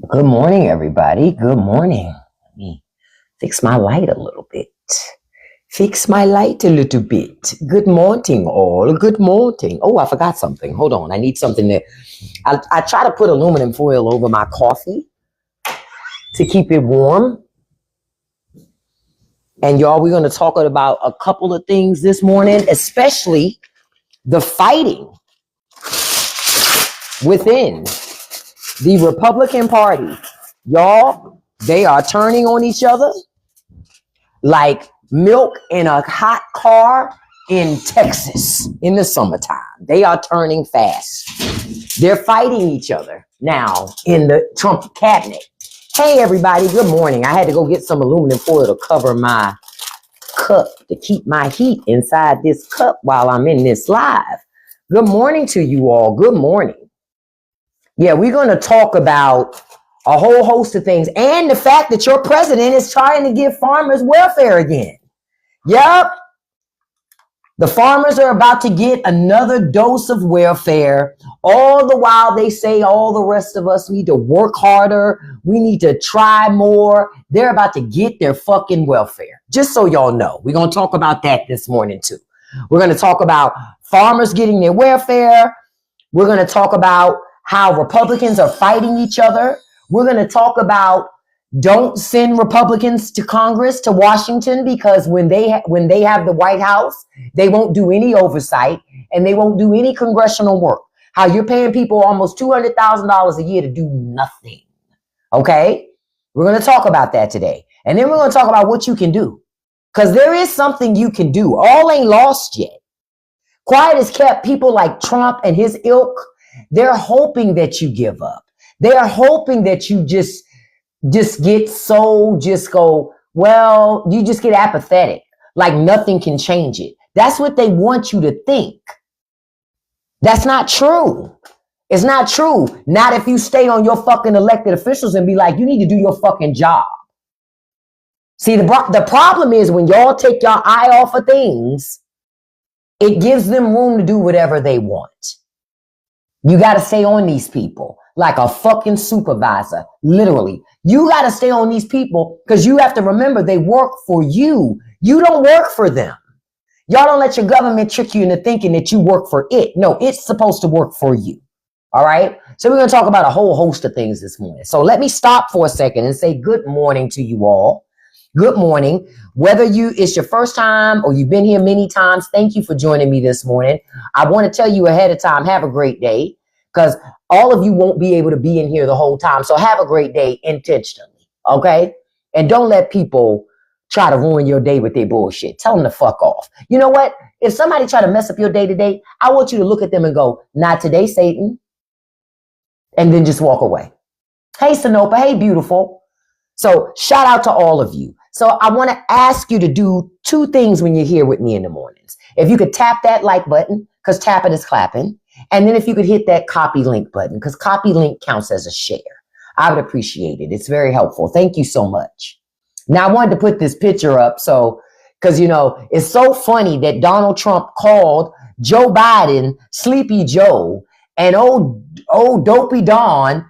Good morning, everybody. Good morning. Let me fix my light a little bit. Fix my light a little bit. Good morning, all. Good morning. Oh, I forgot something. Hold on. I need something that I try to put aluminum foil over my coffee to keep it warm. And y'all, we're going to talk about a couple of things this morning, especially the fighting within the Republican Party. Y'all, they are turning on each other like milk in a hot car in Texas in the summertime. They are turning fast. They're fighting each other now in the Trump cabinet. Hey, everybody. Good morning. I had to go get some aluminum foil to cover my cup to keep my heat inside this cup while I'm in this live. Good morning to you all. Good morning. Yeah, we're going to talk about a whole host of things and the fact that your president is trying to give farmers welfare again. Yep. The farmers are about to get another dose of welfare. All the while they say all the rest of us need to work harder. We need to try more. They're about to get their fucking welfare. Just so y'all know, we're going to talk about that this morning too. We're going to talk about farmers getting their welfare. We're going to talk about how Republicans are fighting each other. We're going to talk about don't send Republicans to Congress, to Washington, because when they have the White House, they won't do any oversight and they won't do any congressional work. How you're paying people almost $200,000 a year to do nothing. Okay? We're going to talk about that today. And then we're going to talk about what you can do. Because there is something you can do. All ain't lost yet. Quiet is kept. People like Trump and his ilk, they're hoping that you give up. They're hoping that you just go, well, you just get apathetic, like nothing can change it. That's what they want you to think. That's not true. It's not true. Not if you stay on your fucking elected officials and be like, you need to do your fucking job. See, the problem is when y'all take your eye off of things, it gives them room to do whatever they want. You got to stay on these people like a fucking supervisor, literally. You got to stay on these people because you have to remember they work for you. You don't work for them. Y'all don't let your government trick you into thinking that you work for it. No, it's supposed to work for you. All right. So we're going to talk about a whole host of things this morning. So let me stop for a second and say good morning to you all. Good morning. Whether it's your first time or you've been here many times, thank you for joining me this morning. I want to tell you ahead of time, have a great day, because all of you won't be able to be in here the whole time. So have a great day intentionally. Okay. And don't let people try to ruin your day with their bullshit. Tell them to fuck off. You know what? If somebody try to mess up your day today, I want you to look at them and go, not today, Satan. And then just walk away. Hey, Sanopa. Hey, beautiful. So shout out to all of you. So I want to ask you to do two things when you're here with me in the mornings. If you could tap that like button, because tapping is clapping. And then if you could hit that copy link button, because copy link counts as a share. I would appreciate it. It's very helpful. Thank you so much. Now, I wanted to put this picture up because, it's so funny that Donald Trump called Joe Biden Sleepy Joe, and old Dopey Don,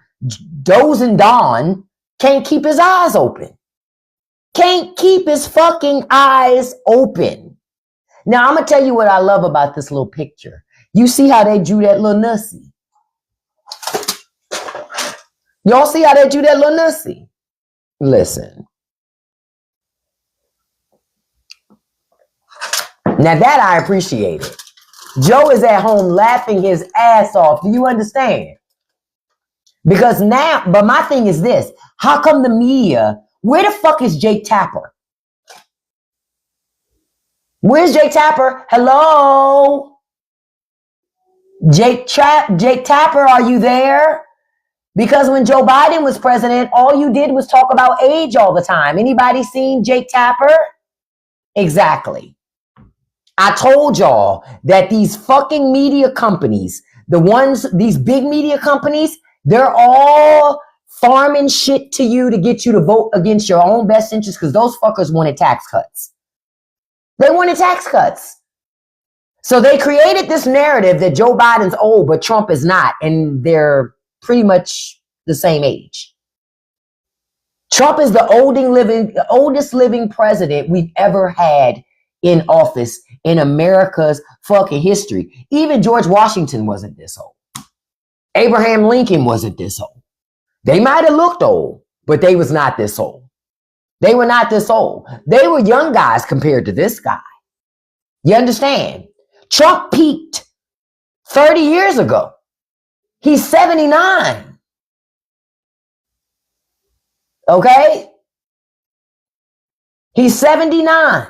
Dozing Don, can't keep his eyes open. Can't keep his fucking eyes open. Now, I'm going to tell you what I love about this little picture. You see how they drew that little nussy? Y'all see how they drew that little nussy? Listen. Now that I appreciate it. Joe is at home laughing his ass off. Do you understand? Because now, but my thing is this. How come the media, where the fuck is Jake Tapper? Where's Jake Tapper? Hello? Jake Tapper, are you there? Because when Joe Biden was president, all you did was talk about age all the time. Anybody seen Jake Tapper? Exactly. I told y'all that these fucking media companies, these big media companies, they're all farming shit to you to get you to vote against your own best interest because those fuckers wanted tax cuts. They wanted tax cuts. So they created this narrative that Joe Biden's old, but Trump is not, and they're pretty much the same age. Trump is the oldest living president we've ever had in office in America's fucking history. Even George Washington wasn't this old. Abraham Lincoln wasn't this old. They might have looked old, but they was not this old. They were not this old. They were young guys compared to this guy. You understand? Trump peaked 30 years ago. He's 79. Okay? He's 79.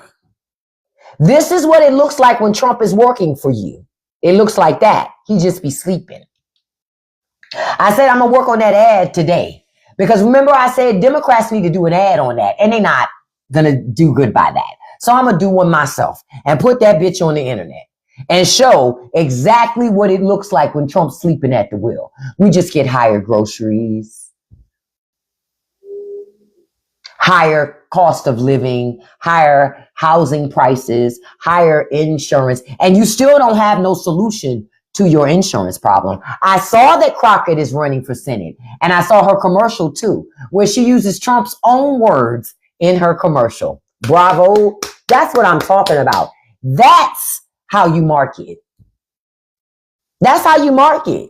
This is what it looks like when Trump is working for you. It looks like that. He just be sleeping. I said I'm going to work on that ad today. Because remember I said Democrats need to do an ad on that. And they're not going to do good by that. So I'm going to do one myself and put that bitch on the internet and show exactly what it looks like when Trump's sleeping at the wheel. We just get higher groceries, higher cost of living, higher housing prices, higher insurance, and you still don't have no solution to your insurance problem. I saw that Crockett is running for Senate, and I saw her commercial too, where she uses Trump's own words in her commercial. Bravo. That's what I'm talking about. That's how you market. That's how you market.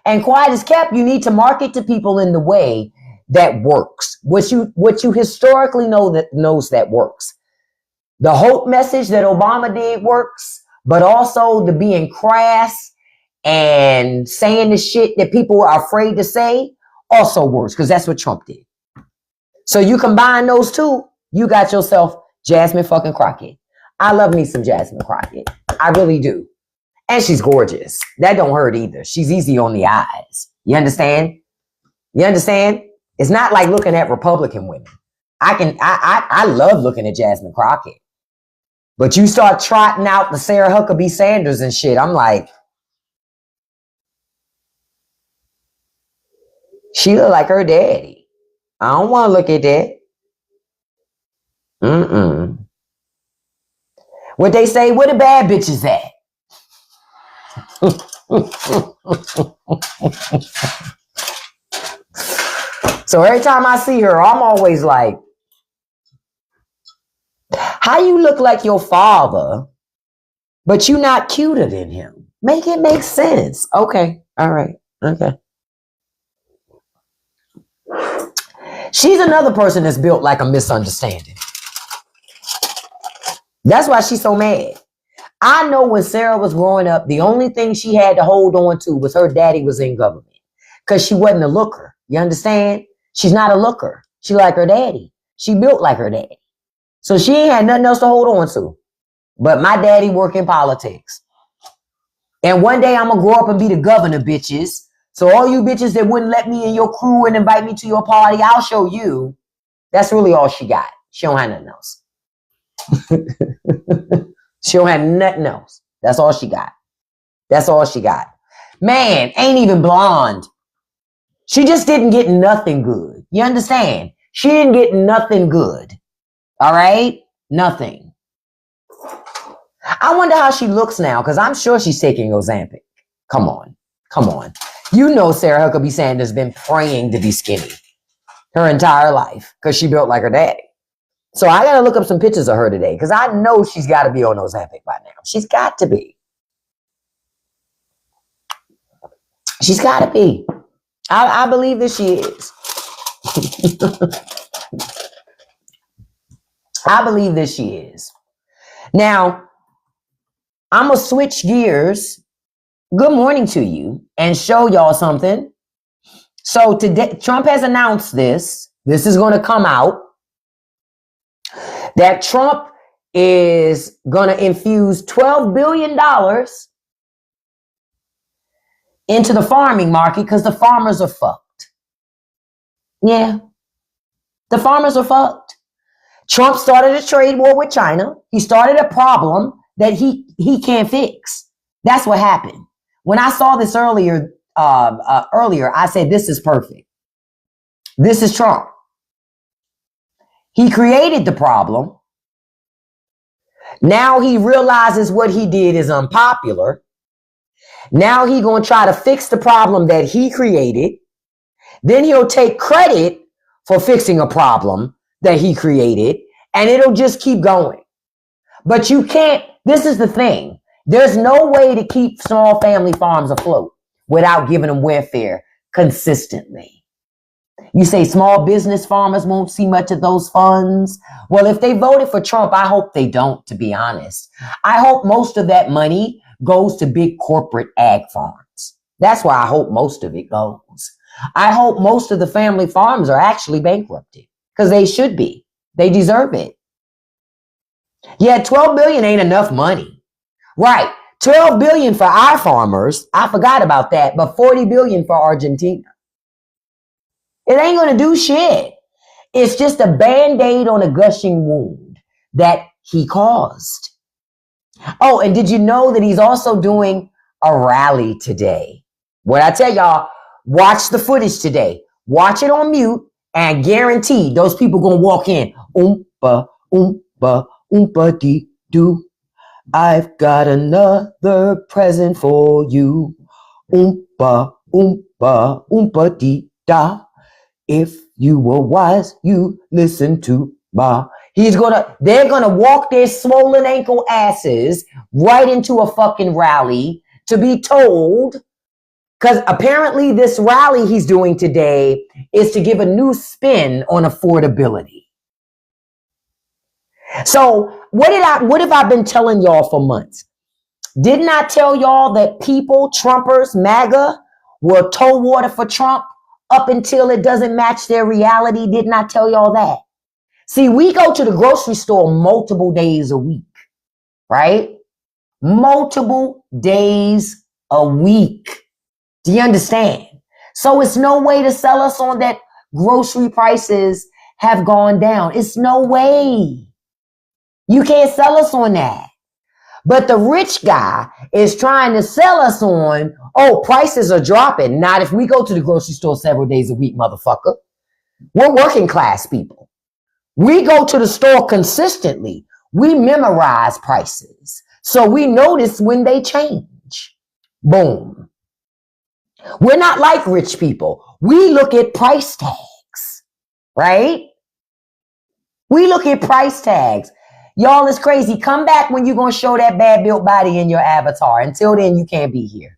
And quiet as kept, you need to market to people in the way that works. What you historically knows that works. The hope message that Obama did works, but also the being crass and saying the shit that people are afraid to say also works, because that's what Trump did. So you combine those two, you got yourself Jasmine fucking Crockett. I love me some Jasmine Crockett. I really do. And she's gorgeous. That don't hurt either. She's easy on the eyes. You understand? You understand? It's not like looking at Republican women. I love looking at Jasmine Crockett. But you start trotting out the Sarah Huckabee Sanders and shit, I'm like, she look like her daddy. I don't want to look at that. What they say, where the bad bitches at? So every time I see her, I'm always like, how you look like your father, but you not cuter than him? Make it make sense. Okay. All right. Okay. She's another person that's built like a misunderstanding. That's why she's so mad. I know when Sarah was growing up, the only thing she had to hold on to was her daddy was in government, because she wasn't a looker. You understand? She's not a looker. She like her daddy. She built like her daddy. So she ain't had nothing else to hold on to. But my daddy work in politics. And one day I'm going to grow up and be the governor, bitches. So all you bitches that wouldn't let me in your crew and invite me to your party, I'll show you. That's really all she got. She don't have nothing else. She don't have nothing else. That's all she got. That's all she got. Man, ain't even blonde. She just didn't get nothing good. You understand? She didn't get nothing good. All right? Nothing. I wonder how she looks now, because I'm sure she's taking Ozempic. Come on. Come on. You know Sarah Huckabee Sanders been praying to be skinny her entire life because she built like her daddy. So I got to look up some pictures of her today, because I know she's got to be on Ozempic by now. She's got to be. She's got to be. I believe that she is. I believe that she is. Now, I'm going to switch gears. Good morning to you, and show y'all something. So today, Trump has announced this. This is going to come out. That Trump is going to infuse $12 billion into the farming market because the farmers are fucked. Yeah. The farmers are fucked. Trump started a trade war with China. He started a problem that he can't fix. That's what happened. When I saw this earlier, I said, this is perfect. This is Trump. He created the problem. Now he realizes what he did is unpopular. Now he's going to try to fix the problem that he created. Then he'll take credit for fixing a problem that he created, and it'll just keep going. But you can't, this is the thing. There's no way to keep small family farms afloat without giving them welfare consistently. You say small business farmers won't see much of those funds. Well, if they voted for Trump, I hope they don't, to be honest. I hope most of that money goes to big corporate ag farms. That's where I hope most of it goes. I hope most of the family farms are actually bankrupted, because they should be. They deserve it. Yeah, 12 billion ain't enough money. Right. 12 billion for our farmers. I forgot about that, but 40 billion for Argentina. It ain't going to do shit. It's just a band-aid on a gushing wound that he caused. Oh, and did you know that he's also doing a rally today? What I tell y'all, watch the footage today. Watch it on mute, and guaranteed those people going to walk in. Oompa, oompa, oompa dee doo. I've got another present for you. Oompa, oompa, oompa dee da. If you were wise, you listen to Ba. They're gonna walk their swollen ankle asses right into a fucking rally to be told, because apparently this rally he's doing today is to give a new spin on affordability. So what have I been telling y'all for months? Didn't I tell y'all that people, Trumpers, MAGA, will toe water for Trump up until it doesn't match their reality? Didn't I tell y'all that? See, we go to the grocery store multiple days a week, right? Multiple days a week. Do you understand? So it's no way to sell us on that grocery prices have gone down. It's no way. You can't sell us on that. But the rich guy is trying to sell us on, oh, prices are dropping. Not if we go to the grocery store several days a week, motherfucker. We're working class people. We go to the store consistently. We memorize prices. So we notice when they change. Boom. We're not like rich people. We look at price tags, right? We look at price tags. Y'all, is crazy. Come back when you're going to show that bad built body in your avatar. Until then, you can't be here.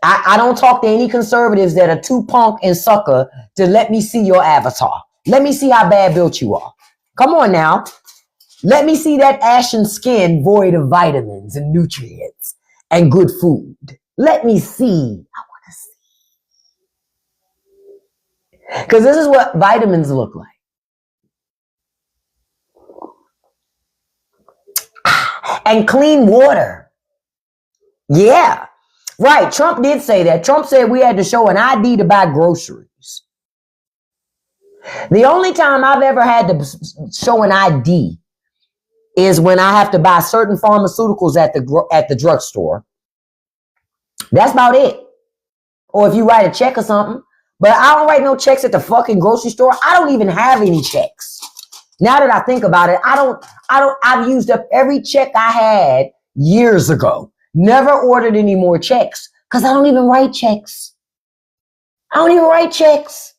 I don't talk to any conservatives that are too punk and sucker to let me see your avatar. Let me see how bad built you are. Come on now. Let me see that ashen skin void of vitamins and nutrients and good food. Let me see. I want to see. Because this is what vitamins look like. And clean water. Yeah. Right. Trump did say that. Trump said we had to show an ID to buy groceries. The only time I've ever had to show an ID is when I have to buy certain pharmaceuticals at the drugstore. That's about it. Or if you write a check or something. But I don't write no checks at the fucking grocery store. I don't even have any checks. Now that I think about it, I've used up every check I had years ago. Never ordered any more checks because I don't even write checks. I don't even write checks.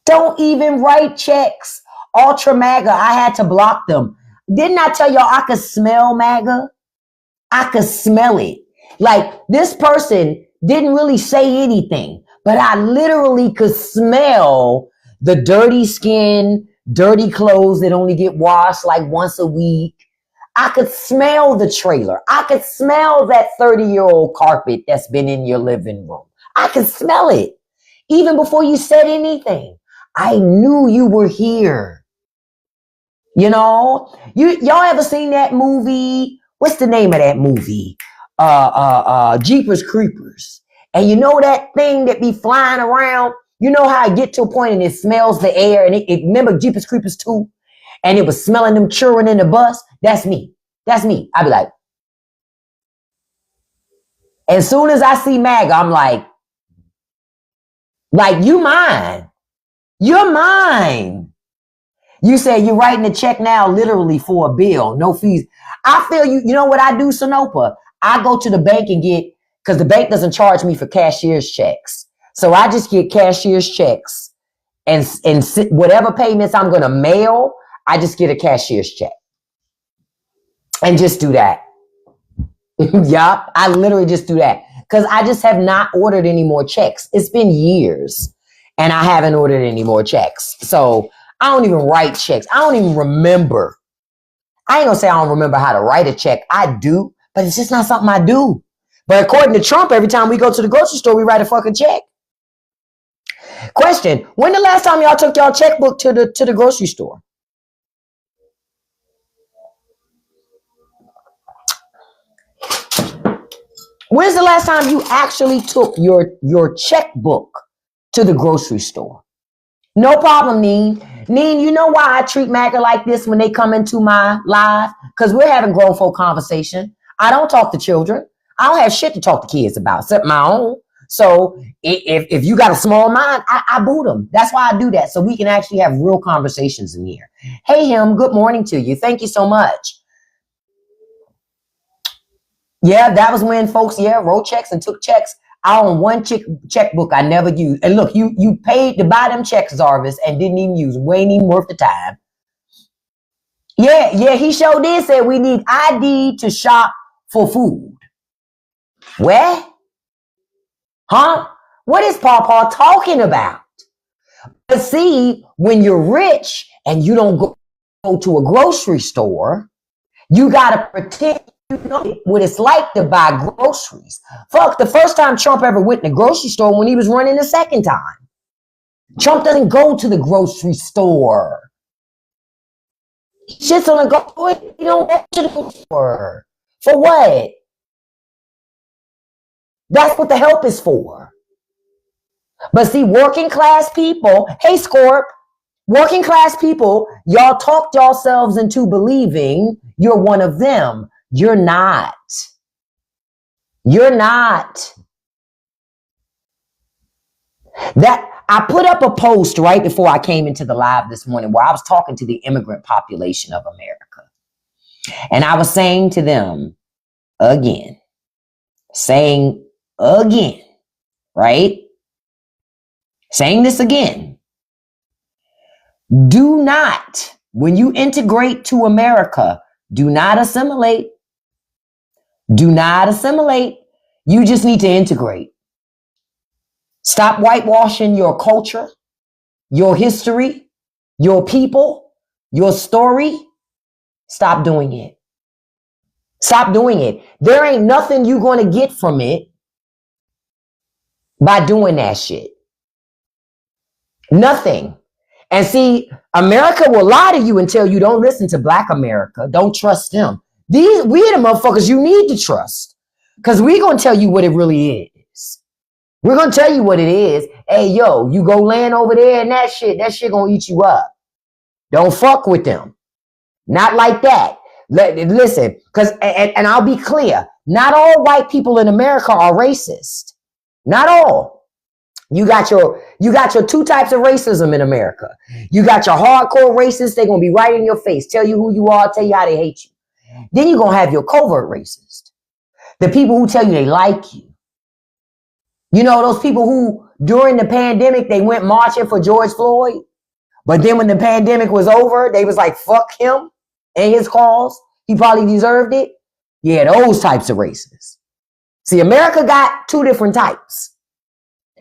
Don't even write checks. Ultra MAGA, I had to block them. Didn't I tell y'all I could smell MAGA? I could smell it. Like, this person didn't really say anything, but I literally could smell the dirty skin, dirty clothes that only get washed like once a week. I could smell the trailer. I could smell that 30-year-old carpet that's been in your living room. I could smell it. Even before you said anything, I knew you were here. You know, y'all ever seen that movie? What's the name of that movie? Jeepers Creepers. And you know that thing that be flying around? You know how I get to a point and it smells the air, and it remember Jeepers Creepers 2? And it was smelling them children in the bus? That's me. That's me. I be like, as soon as I see MAGA, I'm like, you mine. You're mine. You say you're writing a check now literally for a bill, no fees. I feel you. You know what I do, Sonopa? I go to the bank and get, because the bank doesn't charge me for cashier's checks. So I just get cashier's checks and whatever payments I'm going to mail, I just get a cashier's check and just do that. Yup, I literally just do that because I just have not ordered any more checks. It's been years and I haven't ordered any more checks. So I don't even write checks. I don't even remember. I ain't gonna say I don't remember how to write a check. I do, but it's just not something I do. But according to Trump, every time we go to the grocery store, we write a fucking check. Question: when the last time y'all took y'all checkbook to the grocery store? When's the last time you actually took your checkbook to the grocery store? No problem, Neen. Neen, you know why I treat MAGA like this when they come into my live? Because we're having grown folk conversation. I don't talk to children. I don't have shit to talk to kids about except my own. So if you got a small mind, I boot them. That's why I do that. So we can actually have real conversations in here. Hey, him, good morning to you. Thank you so much. Yeah, that was when folks, wrote checks and took checks. I own one checkbook I never used. And look, you paid to buy them checks, Zarvis, and didn't even use them. We ain't even worth the time. Yeah, he sure did say we need ID to shop for food. Where? Huh? What is Pawpaw talking about? But see, when you're rich and you don't go to a grocery store, you got to pretend you know what it's like to buy groceries. Fuck, the first time Trump ever went in the grocery store when he was running the second time. Trump doesn't go to the grocery store. He shits on the go. He don't go to the grocery store. For what? That's what the help is for. But see, working class people, hey Scorp, working class people, y'all talked yourselves into believing you're one of them. You're not. You're not. That I put up a post right before I came into the live this morning where I was talking to the immigrant population of America. And I was saying to them again, right? Saying this again. Do not, when you integrate to America, do not assimilate. Do not assimilate. You just need to integrate. Stop whitewashing your culture, your history, your people, your story. Stop doing it. Stop doing it. There ain't nothing you're going to get from it by doing that shit. Nothing. And see, America will lie to you and tell you don't listen to Black America. Don't trust them. We the motherfuckers you need to trust. Because we're going to tell you what it really is. We're going to tell you what it is. Hey, yo, you go land over there and that shit going to eat you up. Don't fuck with them. Not like that. Listen, because, and I'll be clear, not all white people in America are racist. Not all. You got your two types of racism in America. You got your hardcore racists, they're going to be right in your face, tell you who you are, tell you how they hate you. Then you're going to have your covert racist. The people who tell you they like you. You know, those people who, during the pandemic, they went marching for George Floyd. But then when the pandemic was over, they was like, fuck him and his cause. He probably deserved it. Yeah, those types of racists. See, America got two different types.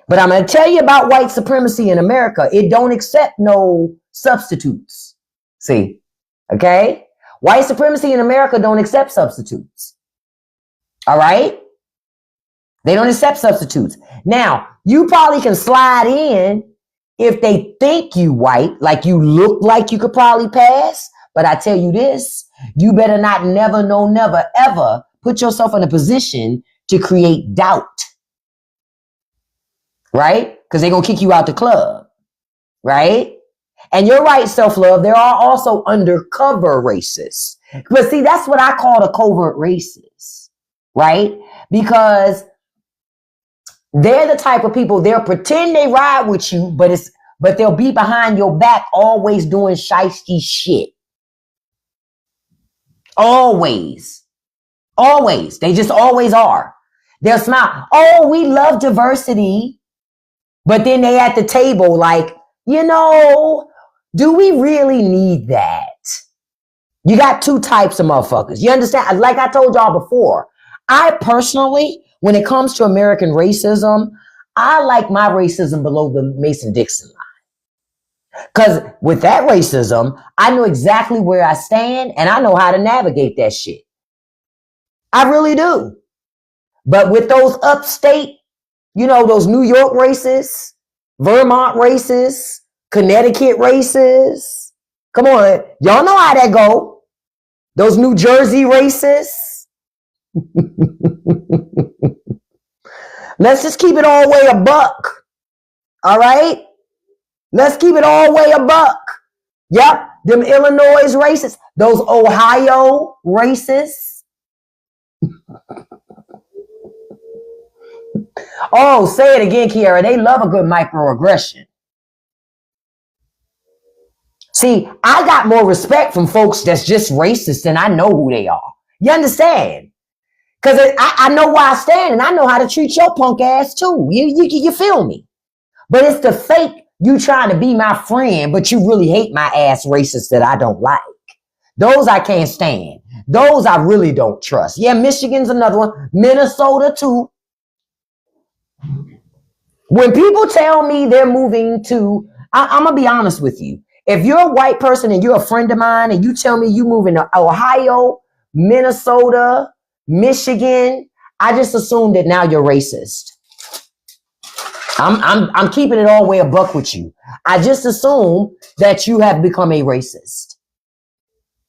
But I'm going to tell you about white supremacy in America. It don't accept no substitutes. See, okay? White supremacy in America don't accept substitutes. All right? They don't accept substitutes. Now, you probably can slide in if they think you white, like you look like you could probably pass. But I tell you this, you better not never, no, never, ever put yourself in a position to create doubt. Right? Because they're going to kick you out the club. Right? And you're right, self-love. There are also undercover racists. But see, that's what I call a covert racist. Right? Because they're the type of people, they'll pretend they ride with you, but they'll be behind your back always doing shiesty shit. Always. Always. They just always are. They'll smile. Oh, we love diversity. But then they at the table like, do we really need that? You got two types of motherfuckers. You understand? Like I told y'all before, I personally, when it comes to American racism, I like my racism below the Mason-Dixon line. Because with that racism, I know exactly where I stand and I know how to navigate that shit. I really do. But with those upstate, those New York racists, Vermont racists, Connecticut racists, come on, y'all know how that go. Those New Jersey racists. Let's just keep it all the way a buck. All right? Let's keep it all the way a buck. Yep, them Illinois racists, those Ohio racists. Oh, say it again, Kiara. They love a good microaggression. See, I got more respect from folks that's just racist than I know who they are. You understand? Because I know where I stand and I know how to treat your punk ass too. You feel me? But it's the fake you trying to be my friend, but you really hate my ass racist that I don't like. Those I can't stand. Those I really don't trust. Yeah, Michigan's another one. Minnesota too. When people tell me they're moving to, I'm going to be honest with you. If you're a white person and you're a friend of mine and you tell me you moving to Ohio, Minnesota, Michigan, I just assume that now you're racist. I'm keeping it all the way a buck with you. I just assume that you have become a racist.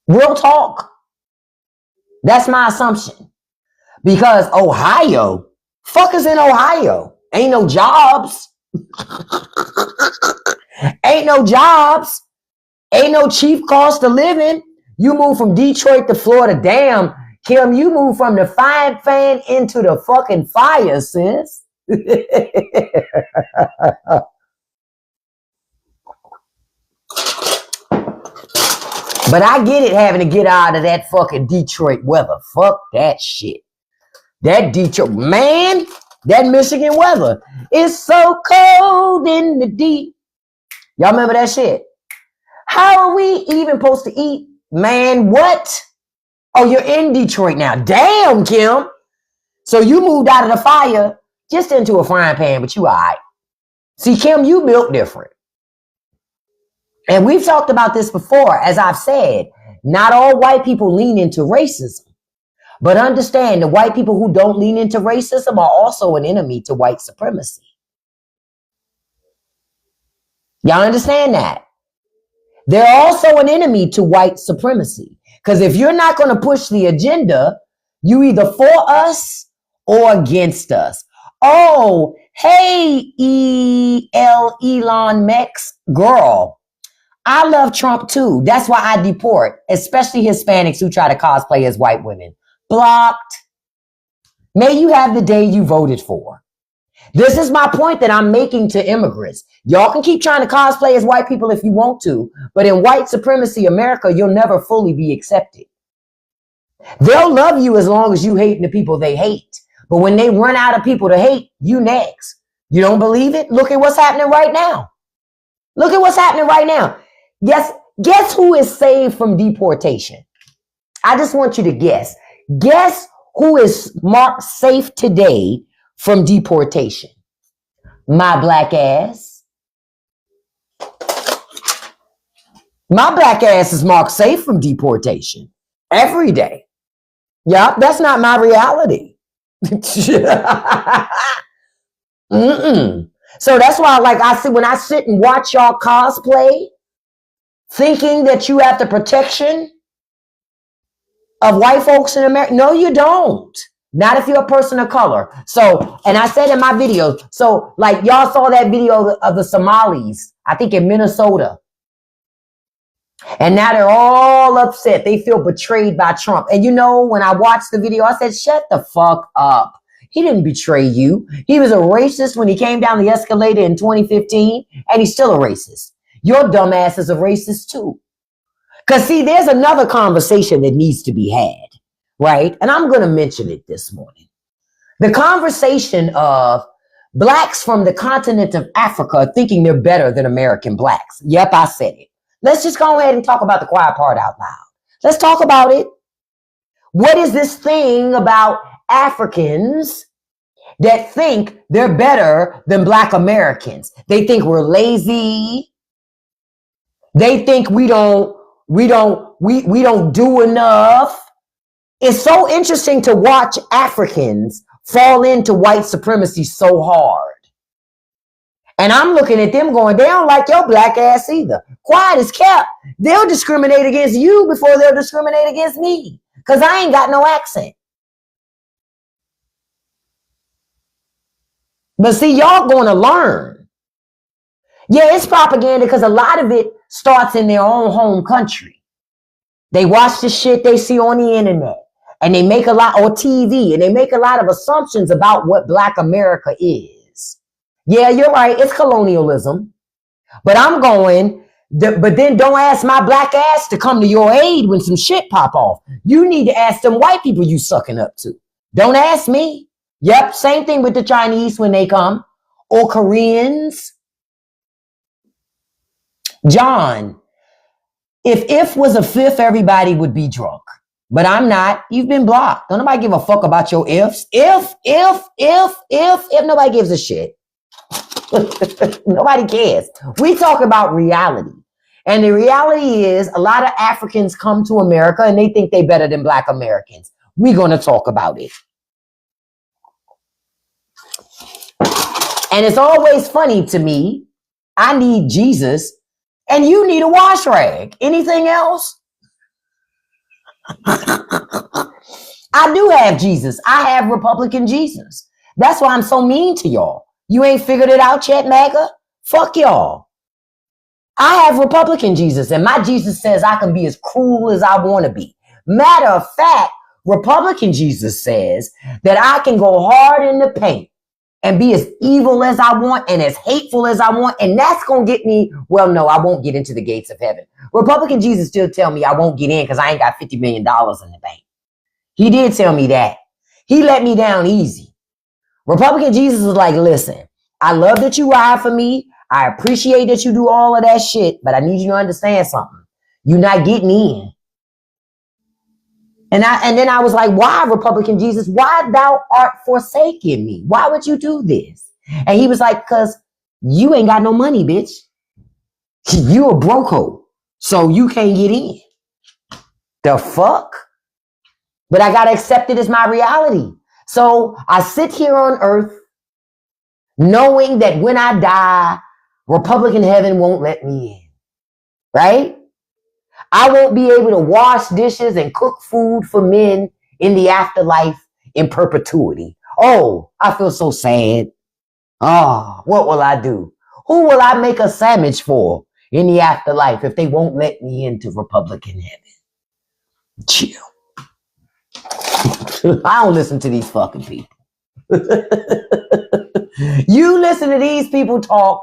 Real talk. That's my assumption. Because Ohio, fuckers in Ohio, ain't no jobs. Ain't no jobs. Ain't no cheap cost of living. You move from Detroit to Florida. Damn, Kim, you move from the frying pan into the fucking fire, sis. But I get it having to get out of that fucking Detroit weather. Fuck that shit. That Detroit, man, that Michigan weather is so cold in the deep. Y'all remember that shit? How are we even supposed to eat? Man, what? Oh, you're in Detroit now. Damn, Kim. So you moved out of the fire just into a frying pan, but you all right. See, Kim, you built different. And we've talked about this before. As I've said, not all white people lean into racism. But understand, the white people who don't lean into racism are also an enemy to white supremacy. Y'all understand that? They're also an enemy to white supremacy. Because if you're not going to push the agenda, you either for us or against us. Oh, hey, Elon Mex, girl. I love Trump too. That's why I deport, especially Hispanics who try to cosplay as white women. Blocked. May you have the day you voted for. This is my point that I'm making to immigrants. Y'all can keep trying to cosplay as white people if you want to, but in white supremacy America, you'll never fully be accepted. They'll love you as long as you hate the people they hate. But when they run out of people to hate, you next. You don't believe it? Look at what's happening right now. Look at what's happening right now. Guess who is saved from deportation? I just want you to guess. Guess who is marked safe today from deportation? My black ass. My black ass is marked safe from deportation every day. Yeah, that's not my reality. So that's why, I see when I sit and watch y'all cosplay, thinking that you have the protection of white folks in America. No, you don't. Not if you're a person of color. So, and I said in my video, so y'all saw that video of the Somalis, I think in Minnesota. And now they're all upset. They feel betrayed by Trump. And when I watched the video, I said, shut the fuck up. He didn't betray you. He was a racist when he came down the escalator in 2015, and he's still a racist. Your dumb ass is a racist too. Because see, there's another conversation that needs to be had, right? And I'm going to mention it this morning. The conversation of Blacks from the continent of Africa are thinking they're better than American blacks. Yep, I said it. Let's just go ahead and talk about the quiet part out loud. Let's talk about it. What is this thing about Africans that think they're better than Black Americans? They think we're lazy. They think we don't do enough. It's so interesting to watch Africans fall into white supremacy so hard. And I'm looking at them going, they don't like your black ass either. Quiet as kept. They'll discriminate against you before they'll discriminate against me. Because I ain't got no accent. But see, y'all going to learn. Yeah, it's propaganda because a lot of it starts in their own home country. They watch the shit they see on the internet. And they make a lot, or TV, and they make a lot of assumptions about what Black America is. Yeah, you're right. It's colonialism. But I'm going, but then don't ask my black ass to come to your aid when some shit pop off. You need to ask them white people you sucking up to. Don't ask me. Yep, same thing with the Chinese when they come. Or Koreans. John, if was a fifth, everybody would be drunk. But I'm not. You've been blocked. Don't nobody give a fuck about your ifs. If nobody gives a shit. Nobody cares. We talk about reality. And the reality is a lot of Africans come to America and they think they're better than Black Americans. We're going to talk about it. And it's always funny to me. I need Jesus and you need a wash rag. Anything else? I do have Jesus. I have Republican Jesus. That's why I'm so mean to y'all. You ain't figured it out yet, MAGA? Fuck y'all. I have Republican Jesus, and my Jesus says I can be as cruel as I want to be. Matter of fact, Republican Jesus says that I can go hard in the paint and be as evil as I want and as hateful as I want, and that's going to get me, well, no, I won't get into the gates of heaven. Republican Jesus still tell me I won't get in because I ain't got $50 million in the bank. He did tell me that. He let me down easy. Republican Jesus was like, listen, I love that you ride for me. I appreciate that you do all of that shit, but I need you to understand something. You're not getting in. And then I was like, why, Republican Jesus? Why thou art forsaking me? Why would you do this? And he was like, because you ain't got no money, bitch. You a broke hoe, so you can't get in. The fuck? But I got to accept it as my reality. So I sit here on earth knowing that when I die, Republican heaven won't let me in. Right? I won't be able to wash dishes and cook food for men in the afterlife in perpetuity. Oh, I feel so sad. Oh, what will I do? Who will I make a sandwich for in the afterlife if they won't let me into Republican heaven? Chill. I don't listen to these fucking people. You listen to these people talk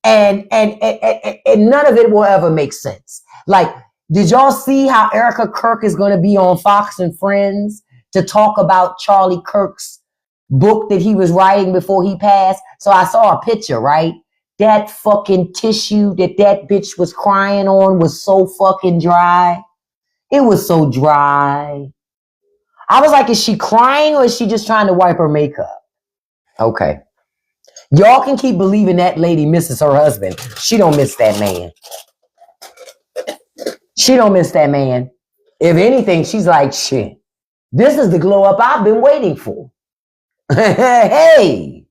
and none of it will ever make sense. Like, did y'all see how Erica Kirk is going to be on Fox and Friends to talk about Charlie Kirk's book that he was writing before he passed? So I saw a picture, right? That fucking tissue that bitch was crying on was so fucking dry. It was so dry. I was like, is she crying or is she just trying to wipe her makeup? Okay. Y'all can keep believing that lady misses her husband. She don't miss that man. She don't miss that man. If anything, she's like, shit, this is the glow up I've been waiting for. Hey,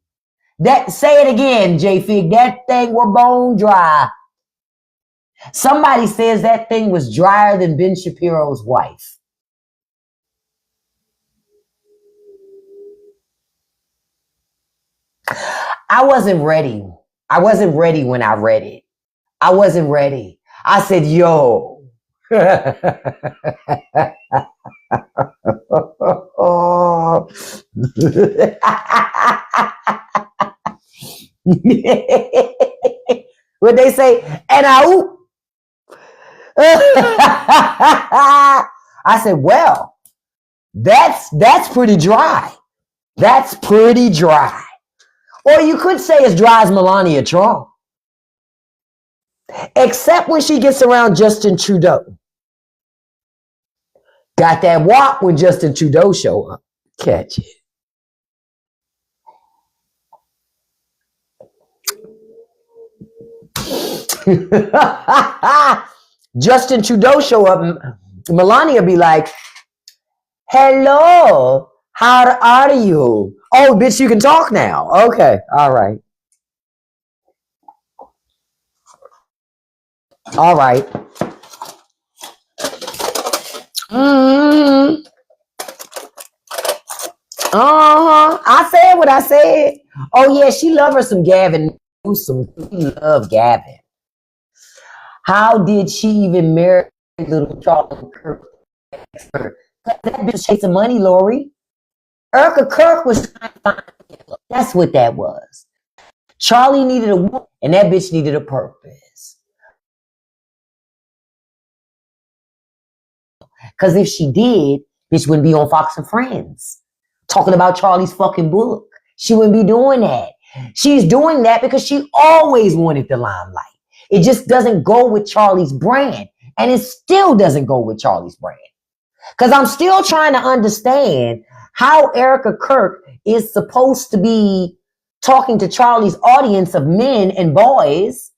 say it again, J-Fig. That thing was bone dry. Somebody says that thing was drier than Ben Shapiro's wife. I wasn't ready. I wasn't ready when I read it. I wasn't ready. I said, yo. What they say? And I said, well, that's pretty dry. That's pretty dry. Or you could say it's dry as Melania Trump. Except when she gets around Justin Trudeau. Got that walk when Justin Trudeau show up. Catch it. Justin Trudeau show up, Melania be like, hello, how are you? Oh, bitch, you can talk now. Okay, all right. All right. Mm-hmm. I said what I said. Oh, yeah, she love her some Gavin Newsom. She love Gavin. How did she even marry little Charlie Kirk? That bitch chasing money, Lori. Erica Kirk was trying to find him. That's what that was. Charlie needed a woman, and that bitch needed a purpose. Because if she did, bitch wouldn't be on Fox and Friends talking about Charlie's fucking book. She wouldn't be doing that. She's doing that because she always wanted the limelight. It just doesn't go with Charlie's brand. And it still doesn't go with Charlie's brand. Because I'm still trying to understand how Erica Kirk is supposed to be talking to Charlie's audience of men and boys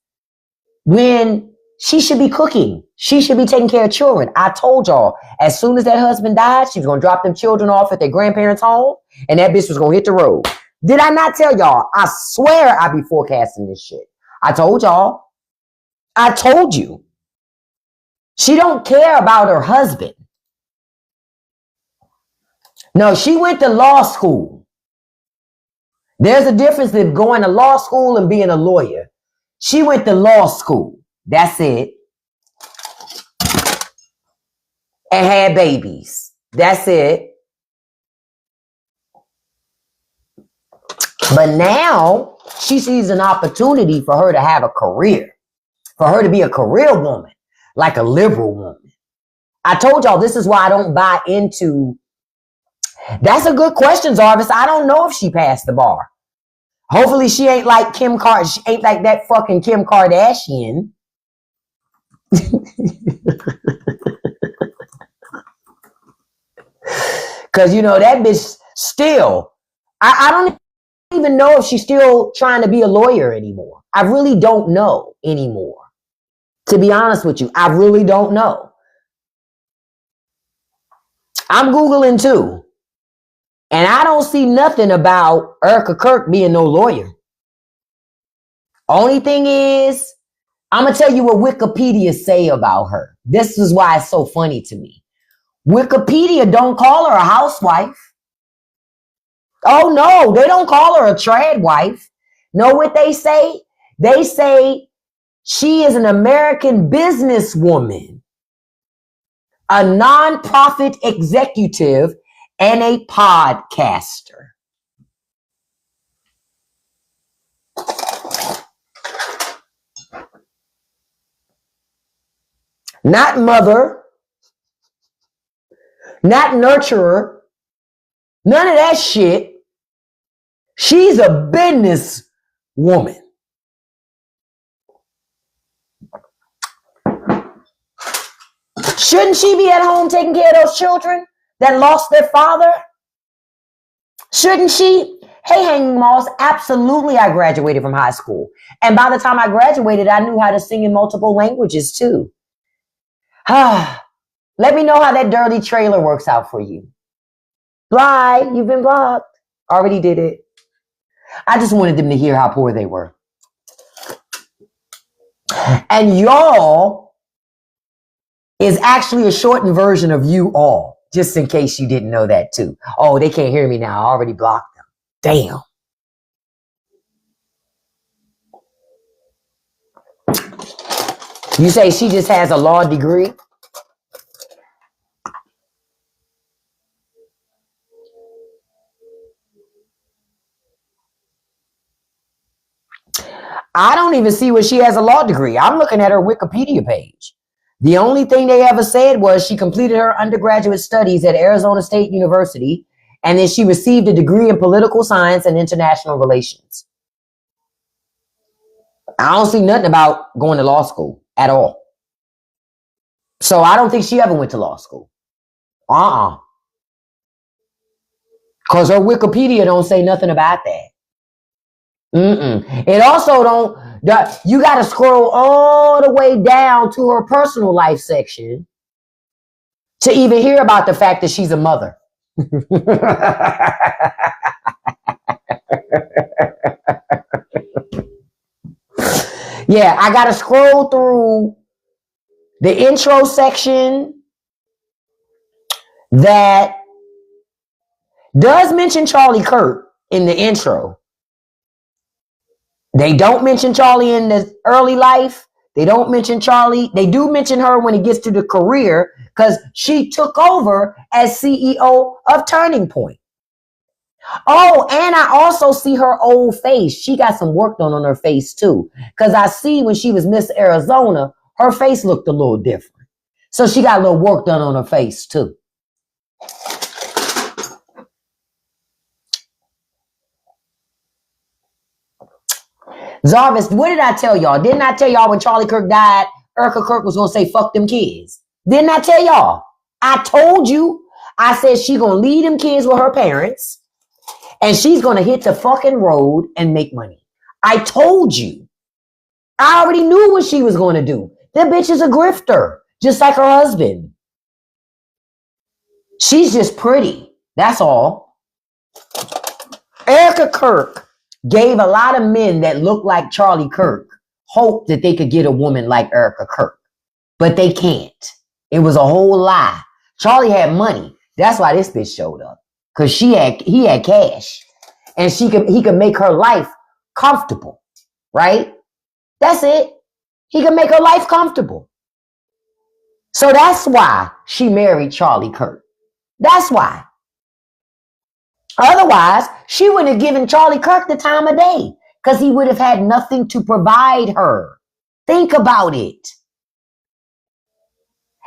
when she should be cooking. She should be taking care of children. I told y'all, as soon as that husband died, she was going to drop them children off at their grandparents' home, and that bitch was going to hit the road. Did I not tell y'all? I swear I be forecasting this shit. I told y'all. I told you. She don't care about her husband. No, she went to law school. There's a difference in going to law school and being a lawyer. She went to law school. That's it. And had babies. That's it. But now she sees an opportunity for her to have a career. For her to be a career woman. Like a liberal woman. I told y'all this is why I don't buy into. That's a good question, Zarvis. I don't know if she passed the bar. Hopefully she ain't like she ain't like that fucking Kim Kardashian. Cause you know that bitch still. I don't even know if she's still trying to be a lawyer anymore. I really don't know anymore. To be honest with you, I really don't know. I'm Googling too. And I don't see nothing about Erica Kirk being no lawyer. Only thing is, I'm going to tell you what Wikipedia say about her. This is why it's so funny to me. Wikipedia don't call her a housewife. Oh, no, they don't call her a trad wife. Know what they say? They say she is an American businesswoman, a nonprofit executive, and a podcaster. Not mother, not nurturer, none of that shit. She's a business woman. Shouldn't she be at home taking care of those children that lost their father? Shouldn't she? Hey, Hanging Moss, absolutely I graduated from high school. And by the time I graduated, I knew how to sing in multiple languages too. Let me know how that dirty trailer works out for you. Bly, you've been blocked. Already did it. I just wanted them to hear how poor they were. And y'all is actually a shortened version of you all, just in case you didn't know that too. Oh, they can't hear me now. I already blocked them. Damn. You say she just has a law degree? I don't even see where she has a law degree. I'm looking at her Wikipedia page. The only thing they ever said was she completed her undergraduate studies at Arizona State University, and then she received a degree in political science and international relations. I don't see nothing about going to law school at all. So I don't think she ever went to law school. Because her Wikipedia don't say nothing about that. It also don't, you got to scroll all the way down to her personal life section to even hear about the fact that she's a mother. Yeah, I got to scroll through the intro section that does mention Charlie Kirk in the intro. They don't mention Charlie in the early life. They don't mention Charlie. They do mention her when it gets to the career because she took over as CEO of Turning Point. Oh, and I also see her old face. She got some work done on her face too. Because I see when she was Miss Arizona, her face looked a little different. So she got a little work done on her face too. Zarvis, what did I tell y'all? Didn't I tell y'all when Charlie Kirk died, Erica Kirk was going to say, fuck them kids? Didn't I tell y'all? I told you. I said she going to leave them kids with her parents and she's going to hit the fucking road and make money. I told you. I already knew what she was going to do. That bitch is a grifter, just like her husband. She's just pretty. That's all. Erica Kirk gave a lot of men that look like Charlie Kirk hope that they could get a woman like Erica Kirk. But they can't. It was a whole lie. Charlie had money. That's why this bitch showed up. Because he had cash. And he could make her life comfortable. Right? That's it. He could make her life comfortable. So that's why she married Charlie Kirk. That's why. Otherwise, she wouldn't have given Charlie Kirk the time of day because he would have had nothing to provide her. Think about it.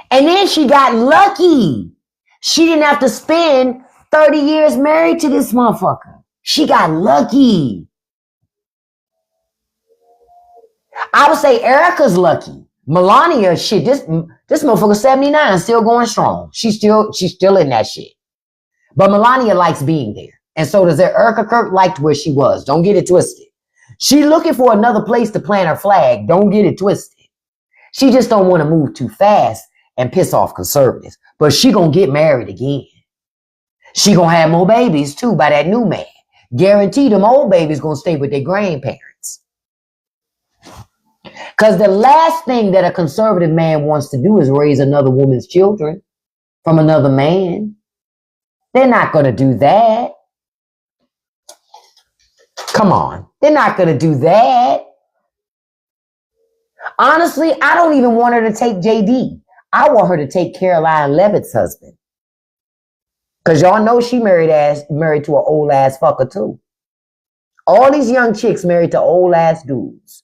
And then she got lucky. She didn't have to spend 30 years married to this motherfucker. She got lucky. I would say Erica's lucky. Melania, shit, this motherfucker 79, still going strong. She's still in that shit. But Melania likes being there. And so does Erica Kirk liked where she was. Don't get it twisted. She looking for another place to plant her flag. Don't get it twisted. She just don't want to move too fast and piss off conservatives. But she gonna get married again. She gonna have more babies too by that new man. Guaranteed them old babies gonna stay with their grandparents. Because the last thing that a conservative man wants to do is raise another woman's children from another man. They're not going to do that. Come on. They're not going to do that. Honestly, I don't even want her to take JD. I want her to take Caroline Levitt's husband. Because y'all know she married to an old ass fucker too. All these young chicks married to old ass dudes.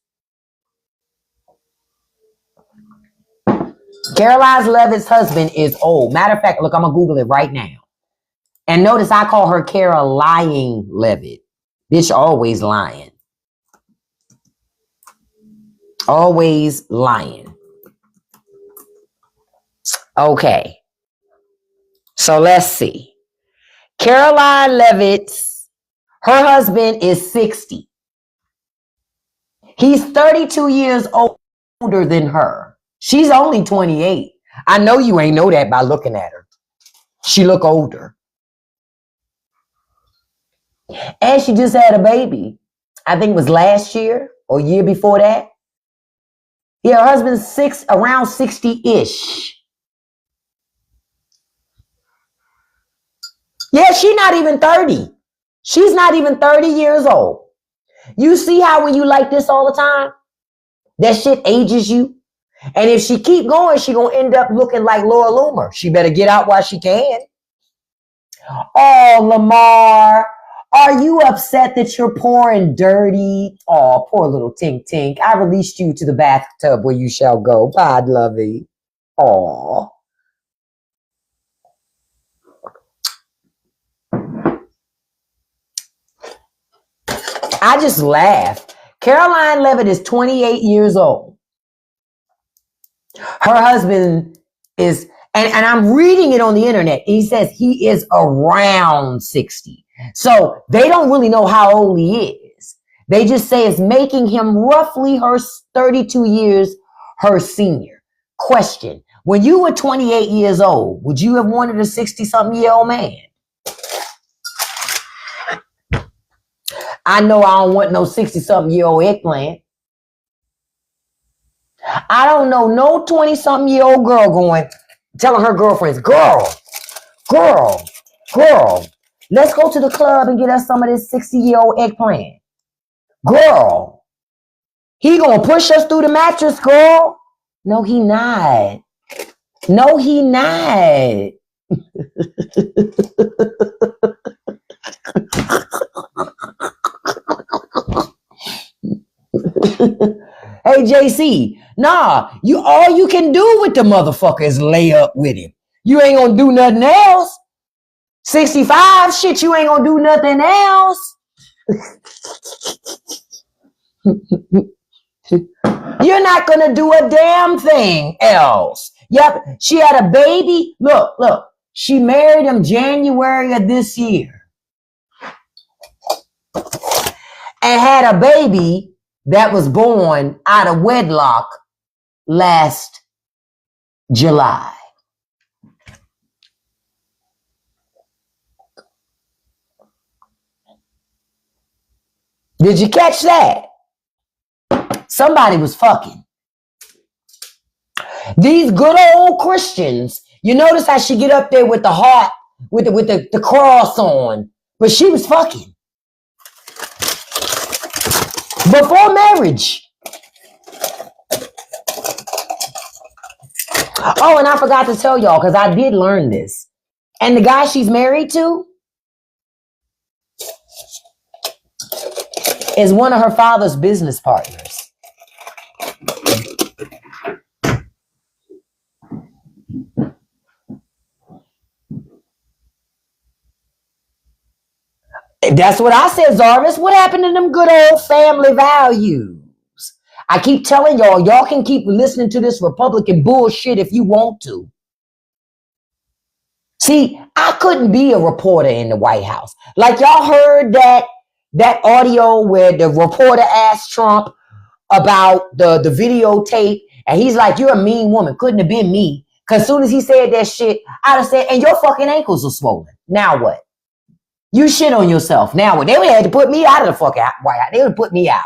Caroline Levitt's husband is old. Matter of fact, look, I'm going to Google it right now. And notice I call her Caroline Levitt. Bitch always lying. Always lying. Okay. So let's see. Caroline Levitt's, her husband is 60. He's 32 years older than her. She's only 28. I know you ain't know that by looking at her. She look older. And she just had a baby. I think it was last year or year before that. Yeah, her husband's around 60-ish. Yeah, she's not even 30. She's not even 30 years old. You see how when you like this all the time, that shit ages you? And if she keep going, she gonna end up looking like Laura Loomer. She better get out while she can. Oh, Lamar, are you upset that you're poor and dirty? Oh, poor little Tink Tink. I released you to the bathtub where you shall go. Bye, lovey. Oh. I just laughed. Caroline Levitt is 28 years old. Her husband is, and I'm reading it on the internet. He says he is around 60. So they don't really know how old he is. They just say it's making him roughly her 32 years her senior. Question. When you were 28 years old, would you have wanted a 60-something-year-old man? I know I don't want no 60-something-year-old eggplant. I don't know no 20-something-year-old girl telling her girlfriends, girl, let's go to the club and get us some of this 60-year-old eggplant. Girl, he gonna push us through the mattress, girl. No, he not. No, he not. Hey, JC, nah, all you can do with the motherfucker is lay up with him. You ain't gonna do nothing else. 65, shit, you ain't gonna do nothing else. You're not gonna do a damn thing else. Yep, she had a baby. Look, she married him January of this year and had a baby that was born out of wedlock last July. Did you catch that? Somebody was fucking. These good old Christians, you notice how she get up there with the heart, with the cross on, but she was fucking. Before marriage. Oh, and I forgot to tell y'all, because I did learn this. And the guy she's married to is one of her father's business partners. That's what I said, Zarvis. What happened to them good old family values? I keep telling y'all can keep listening to this Republican bullshit if you want to. See, I couldn't be a reporter in the White House. Like y'all heard that audio where the reporter asked Trump about the videotape, and he's like, you're a mean woman. Couldn't have been me. Because as soon as he said that shit, I'd have said, and your fucking ankles are swollen. Now what? You shit on yourself. Now what? They would have had to put me out of the fucking White House. They would have put me out.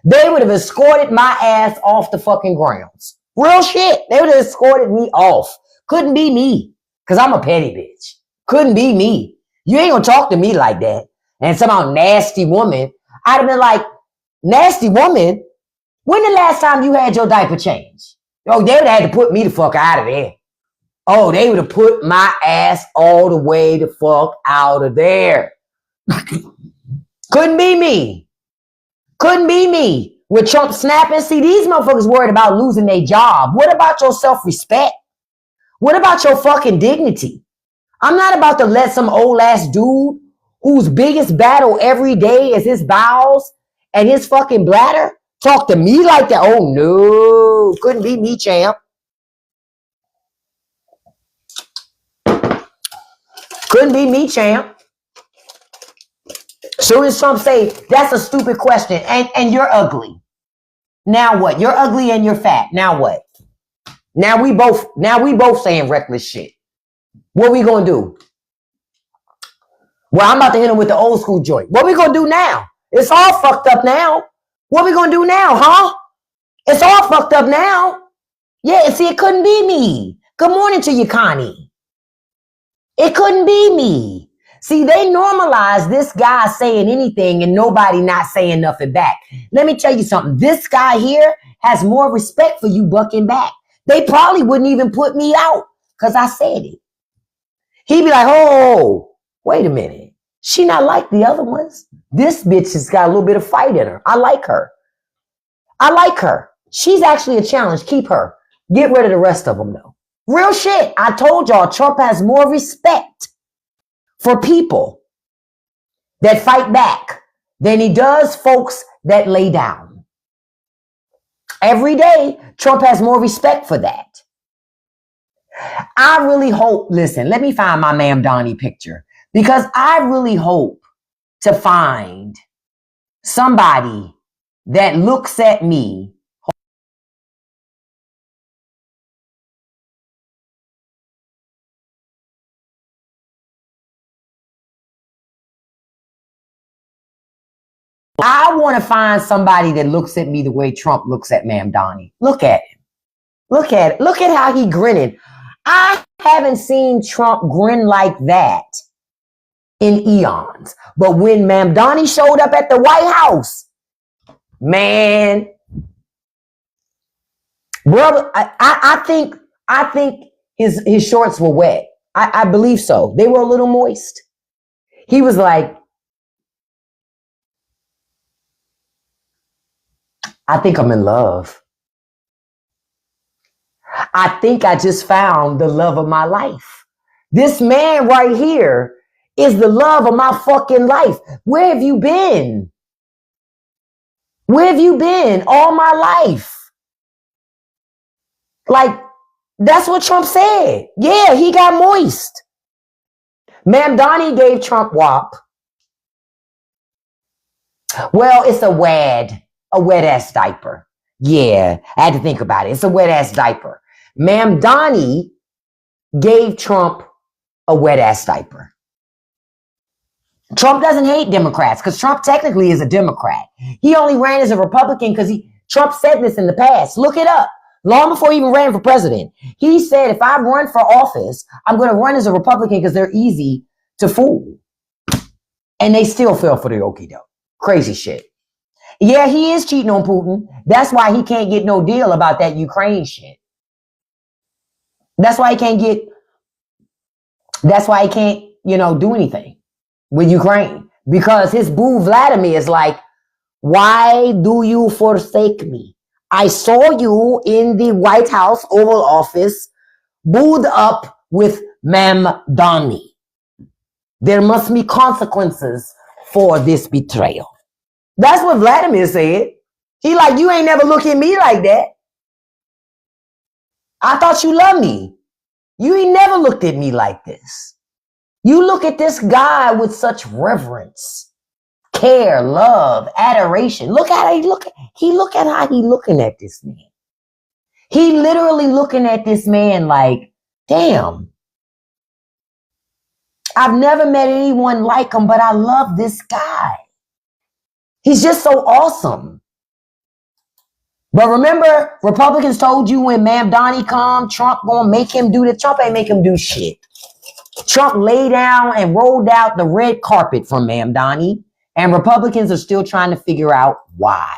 They would have escorted my ass off the fucking grounds. Real shit. They would have escorted me off. Couldn't be me. Because I'm a petty bitch. Couldn't be me. You ain't going to talk to me like that. And somehow nasty woman. I'd have been like, nasty woman? When the last time you had your diaper changed? Oh, they would have had to put me the fuck out of there. Oh, they would have put my ass all the way the fuck out of there. Couldn't be me. Couldn't be me. With Trump snapping, see, these motherfuckers worried about losing their job. What about your self-respect? What about your fucking dignity? I'm not about to let some old ass dude whose biggest battle every day is his bowels and his fucking bladder talk to me like that. Oh no, couldn't be me, champ. Couldn't be me, champ. Soon as Trump say, that's a stupid question, and you're ugly. Now what? You're ugly and you're fat. Now what? Now we both saying reckless shit. What we gonna do? Well, I'm about to hit him with the old school joint. What we gonna do now? It's all fucked up now. What we gonna do now, huh? It's all fucked up now. Yeah, see, it couldn't be me. Good morning to you, Connie. It couldn't be me. See, they normalize this guy saying anything and nobody not saying nothing back. Let me tell you something. This guy here has more respect for you bucking back. They probably wouldn't even put me out because I said it. He'd be like, oh, wait a minute. She not like the other ones. This bitch has got a little bit of fight in her. I like her. I like her. She's actually a challenge. Keep her. Get rid of the rest of them, though. Real shit. I told y'all Trump has more respect for people that fight back than he does folks that lay down. Every day, Trump has more respect for that. I really hope, listen, let me find my ma'am Donnie picture, because I really hope to find somebody that looks at me. I want to find somebody that looks at me the way Trump looks at ma'am Donnie. Look at him. Look at it. Look at how he grinning. I haven't seen Trump grin like that in eons. But when ma'am Donnie showed up at the White House, man, brother, I think his shorts were wet. I believe so. They were a little moist. He was like, I think I'm in love. I think I just found the love of my life. This man right here is the love of my fucking life. Where have you been? Where have you been all my life? Like, that's what Trump said. Yeah, he got moist. Ma'am Donnie gave Trump WAP. Well, it's a wet ass diaper. Yeah, I had to think about it. It's a wet ass diaper. Ma'am Donnie gave Trump a wet ass diaper. Trump doesn't hate Democrats because Trump technically is a Democrat. He only ran as a Republican because Trump said this in the past. Look it up. Long before he even ran for president. He said, if I run for office, I'm going to run as a Republican because they're easy to fool. And they still fell for the okie doke. Crazy shit. Yeah, he is cheating on Putin. That's why he can't get no deal about that Ukraine shit. That's why he can't, do anything with Ukraine. Because his boo Vladimir is like, why do you forsake me? I saw you in the White House Oval Office, booed up with Ma'am Donnie. There must be consequences for this betrayal. That's what Vladimir said. He like, you ain't never looked at me like that. I thought you loved me. You ain't never looked at me like this. You look at this guy with such reverence, care, love, adoration. Look at how he looking at this man. He literally looking at this man like, damn. I've never met anyone like him, but I love this guy. He's just so awesome. But remember, Republicans told you when Ma'am Donnie come, Trump gonna make him do this. Trump ain't make him do shit. Trump laid down and rolled out the red carpet for Ma'am Donnie, and Republicans are still trying to figure out why.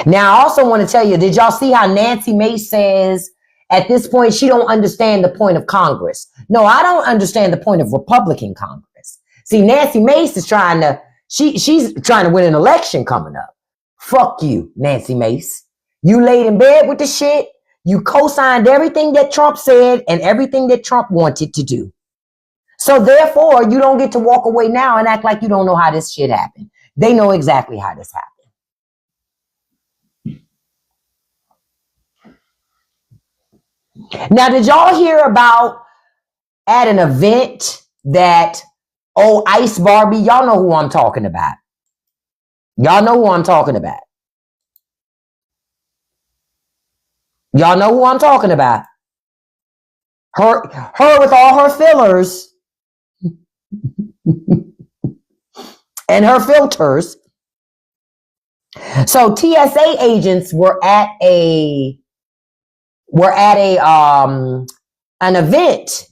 Now, I also want to tell you, did y'all see how Nancy Mace says at this point she don't understand the point of Congress? No, I don't understand the point of Republican Congress. See, Nancy Mace is trying to, she's trying to win an election coming up. Fuck you, Nancy Mace. You laid in bed with the shit. You co-signed everything that Trump said and everything that Trump wanted to do. So therefore, you don't get to walk away now and act like you don't know how this shit happened. They know exactly how this happened. Now, did y'all hear about at an event that, Ice Barbie, y'all know who I'm talking about. Y'all know who I'm talking about. Y'all know who I'm talking about. Her with all her fillers and her filters. So TSA agents were at an event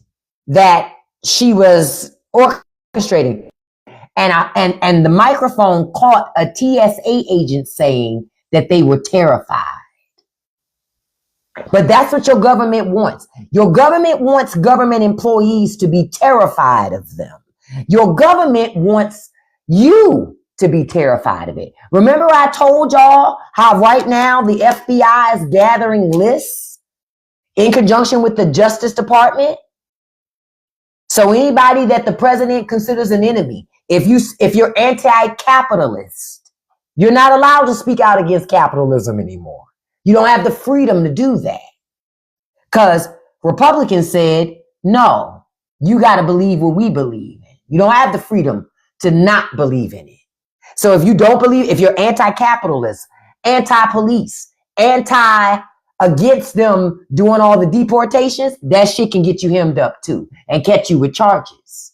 that she was orchestrating, and the microphone caught a TSA agent saying that they were terrified. But that's what your government wants. Your government wants government employees to be terrified of them. Your government wants you to be terrified of it. Remember I told y'all how right now the FBI is gathering lists in conjunction with the Justice Department So anybody that the president considers an enemy, if you're anti-capitalist, you're not allowed to speak out against capitalism anymore. You don't have the freedom to do that. Because Republicans said, no, you got to believe what we believe in. You don't have the freedom to not believe in it. So if you don't believe, if you're anti-capitalist, anti-police, against them doing all the deportations, that shit can get you hemmed up too and catch you with charges.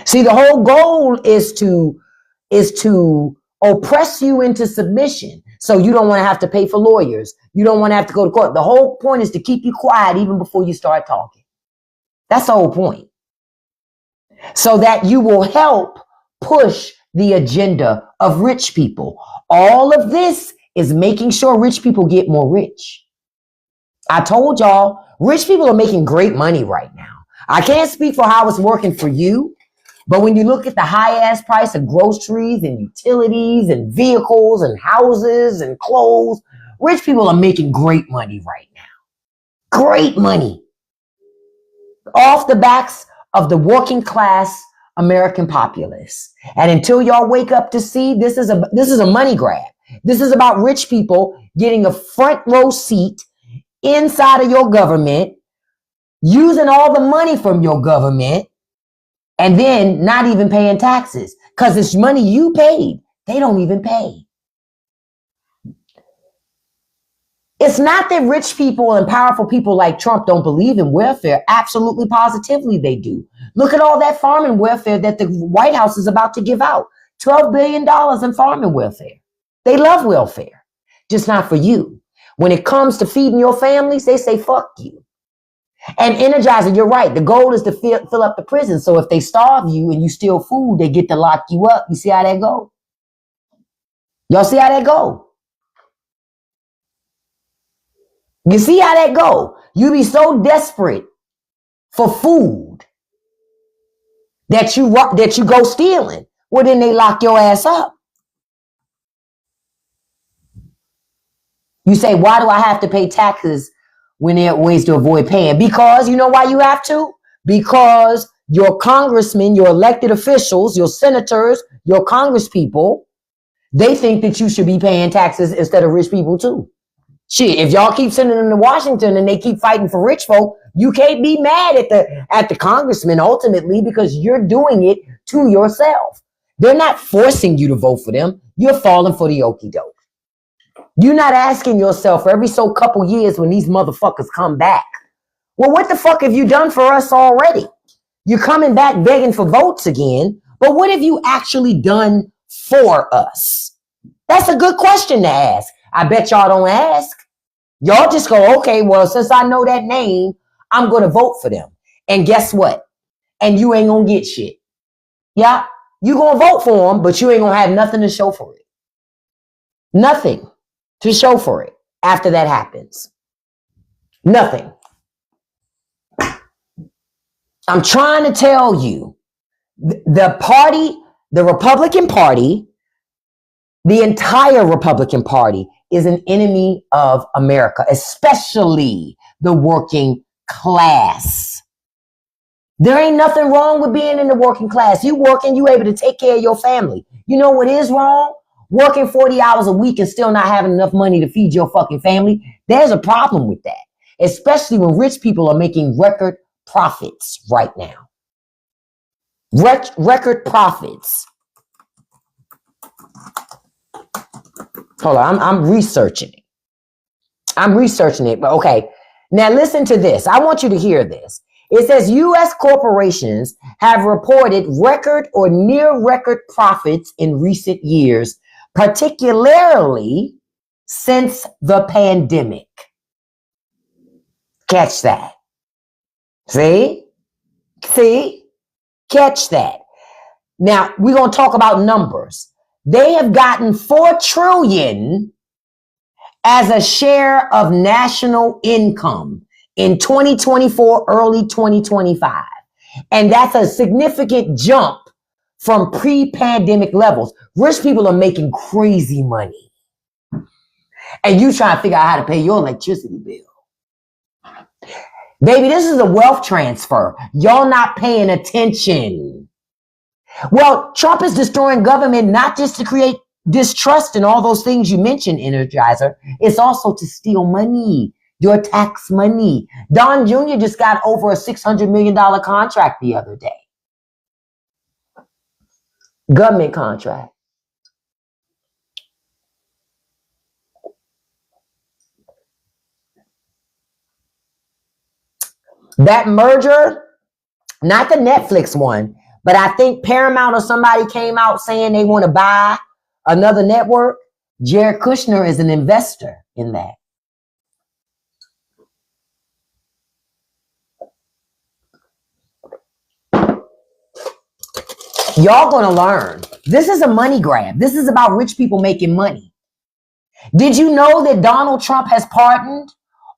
See, the whole goal is to oppress you into submission. So you don't want to have to pay for lawyers. You don't want to have to go to court. The whole point is to keep you quiet even before you start talking. That's the whole point. So that you will help push the agenda of rich people. All of this is making sure rich people get more rich. I told y'all, rich people are making great money right now. I can't speak for how it's working for you, but when you look at the high ass price of groceries and utilities and vehicles and houses and clothes, rich people are making great money right now. Great money. Off the backs of the working class American populace. And until y'all wake up to see, this is a money grab. This is about rich people getting a front row seat inside of your government, using all the money from your government, and then not even paying taxes. Because it's money you paid. They don't even pay. It's not that rich people and powerful people like Trump don't believe in welfare. Absolutely, positively they do. Look at all that farming welfare that the White House is about to give out. $12 billion in farming welfare. They love welfare, just not for you. When it comes to feeding your families, they say, fuck you. And energizing, you're right. The goal is to fill up the prison. So if they starve you and you steal food, they get to lock you up. You see how that go? Y'all see how that go? You see how that go? You be so desperate for food that you go stealing. Well, then they lock your ass up. You say, why do I have to pay taxes when there are ways to avoid paying? Because you know why you have to? Because your congressmen, your elected officials, your senators, your congresspeople, they think that you should be paying taxes instead of rich people too. Shit, if y'all keep sending them to Washington and they keep fighting for rich folk, you can't be mad at the congressman ultimately because you're doing it to yourself. They're not forcing you to vote for them. You're falling for the okie doke. You're not asking yourself every so couple years when these motherfuckers come back, well, what the fuck have you done for us already? You're coming back begging for votes again, but what have you actually done for us? That's a good question to ask. I bet y'all don't ask. Y'all just go, okay, well, since I know that name, I'm going to vote for them. And guess what? And you ain't going to get shit. Yeah, you going to vote for them, but you ain't going to have nothing to show for it. Nothing to show for it after that happens. Nothing. I'm trying to tell you, the party, the Republican Party, the entire Republican Party is an enemy of America, especially the working class. There ain't nothing wrong with being in the working class. You working, you able to take care of your family. You know what is wrong? Working 40 hours a week and still not having enough money to feed your fucking family. There's a problem with that, especially when rich people are making record profits right now. Record profits. Hold on, I'm researching it. But okay. Now listen to this. I want you to hear this. It says U.S. corporations have reported record or near record profits in recent years, particularly since the pandemic. Catch that. See? Catch that. Now, we're going to talk about numbers. They have gotten $4 trillion as a share of national income in 2024, early 2025. And that's a significant jump from pre-pandemic levels. Rich people are making crazy money. And you trying to figure out how to pay your electricity bill. Baby, this is a wealth transfer. Y'all not paying attention. Well, Trump is destroying government not just to create distrust and all those things you mentioned, Energizer. It's also to steal money, your tax money. Don Jr. just got over a $600 million contract the other day. Government contract. That merger, not the Netflix one, but I think Paramount or somebody came out saying they want to buy another network. Jared Kushner is an investor in that. Y'all gonna learn. This is a money grab. This is about rich people making money. Did you know that Donald Trump has pardoned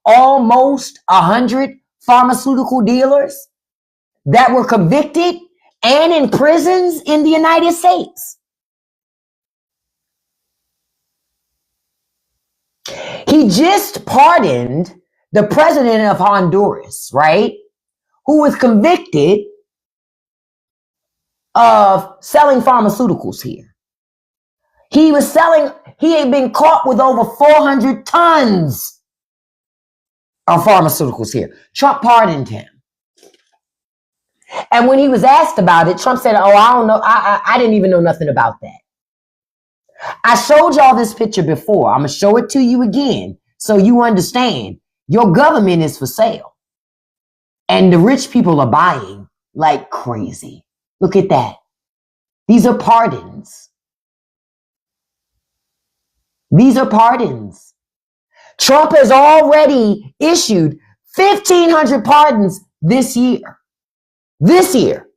almost 100 pharmaceutical dealers that were convicted and in prisons in the United States? He just pardoned the president of Honduras, right? Who was convicted of selling pharmaceuticals here. He had been caught with over 400 tons of pharmaceuticals here. Trump pardoned him. And when he was asked about it, Trump said, oh, I don't know. I didn't even know nothing about that. I showed y'all this picture before. I'm going to show it to you again so you understand. Your government is for sale. And the rich people are buying like crazy. Look at that. These are pardons. These are pardons. Trump has already issued 1,500 pardons this year. This year.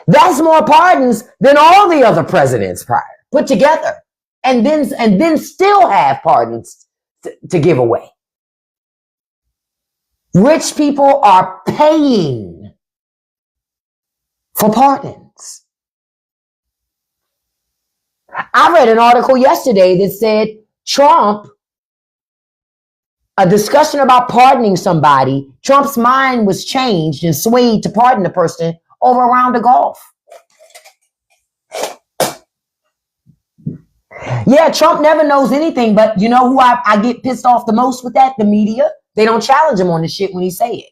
That's more pardons than all the other presidents prior put together. And then still have pardons to give away. Rich people are paying for pardons. I read an article yesterday that said Trump, a discussion about pardoning somebody, Trump's mind was changed and swayed to pardon the person over a round of golf. Yeah, Trump never knows anything, but you know who I get pissed off the most with that? The media. They don't challenge him on the shit when he say it.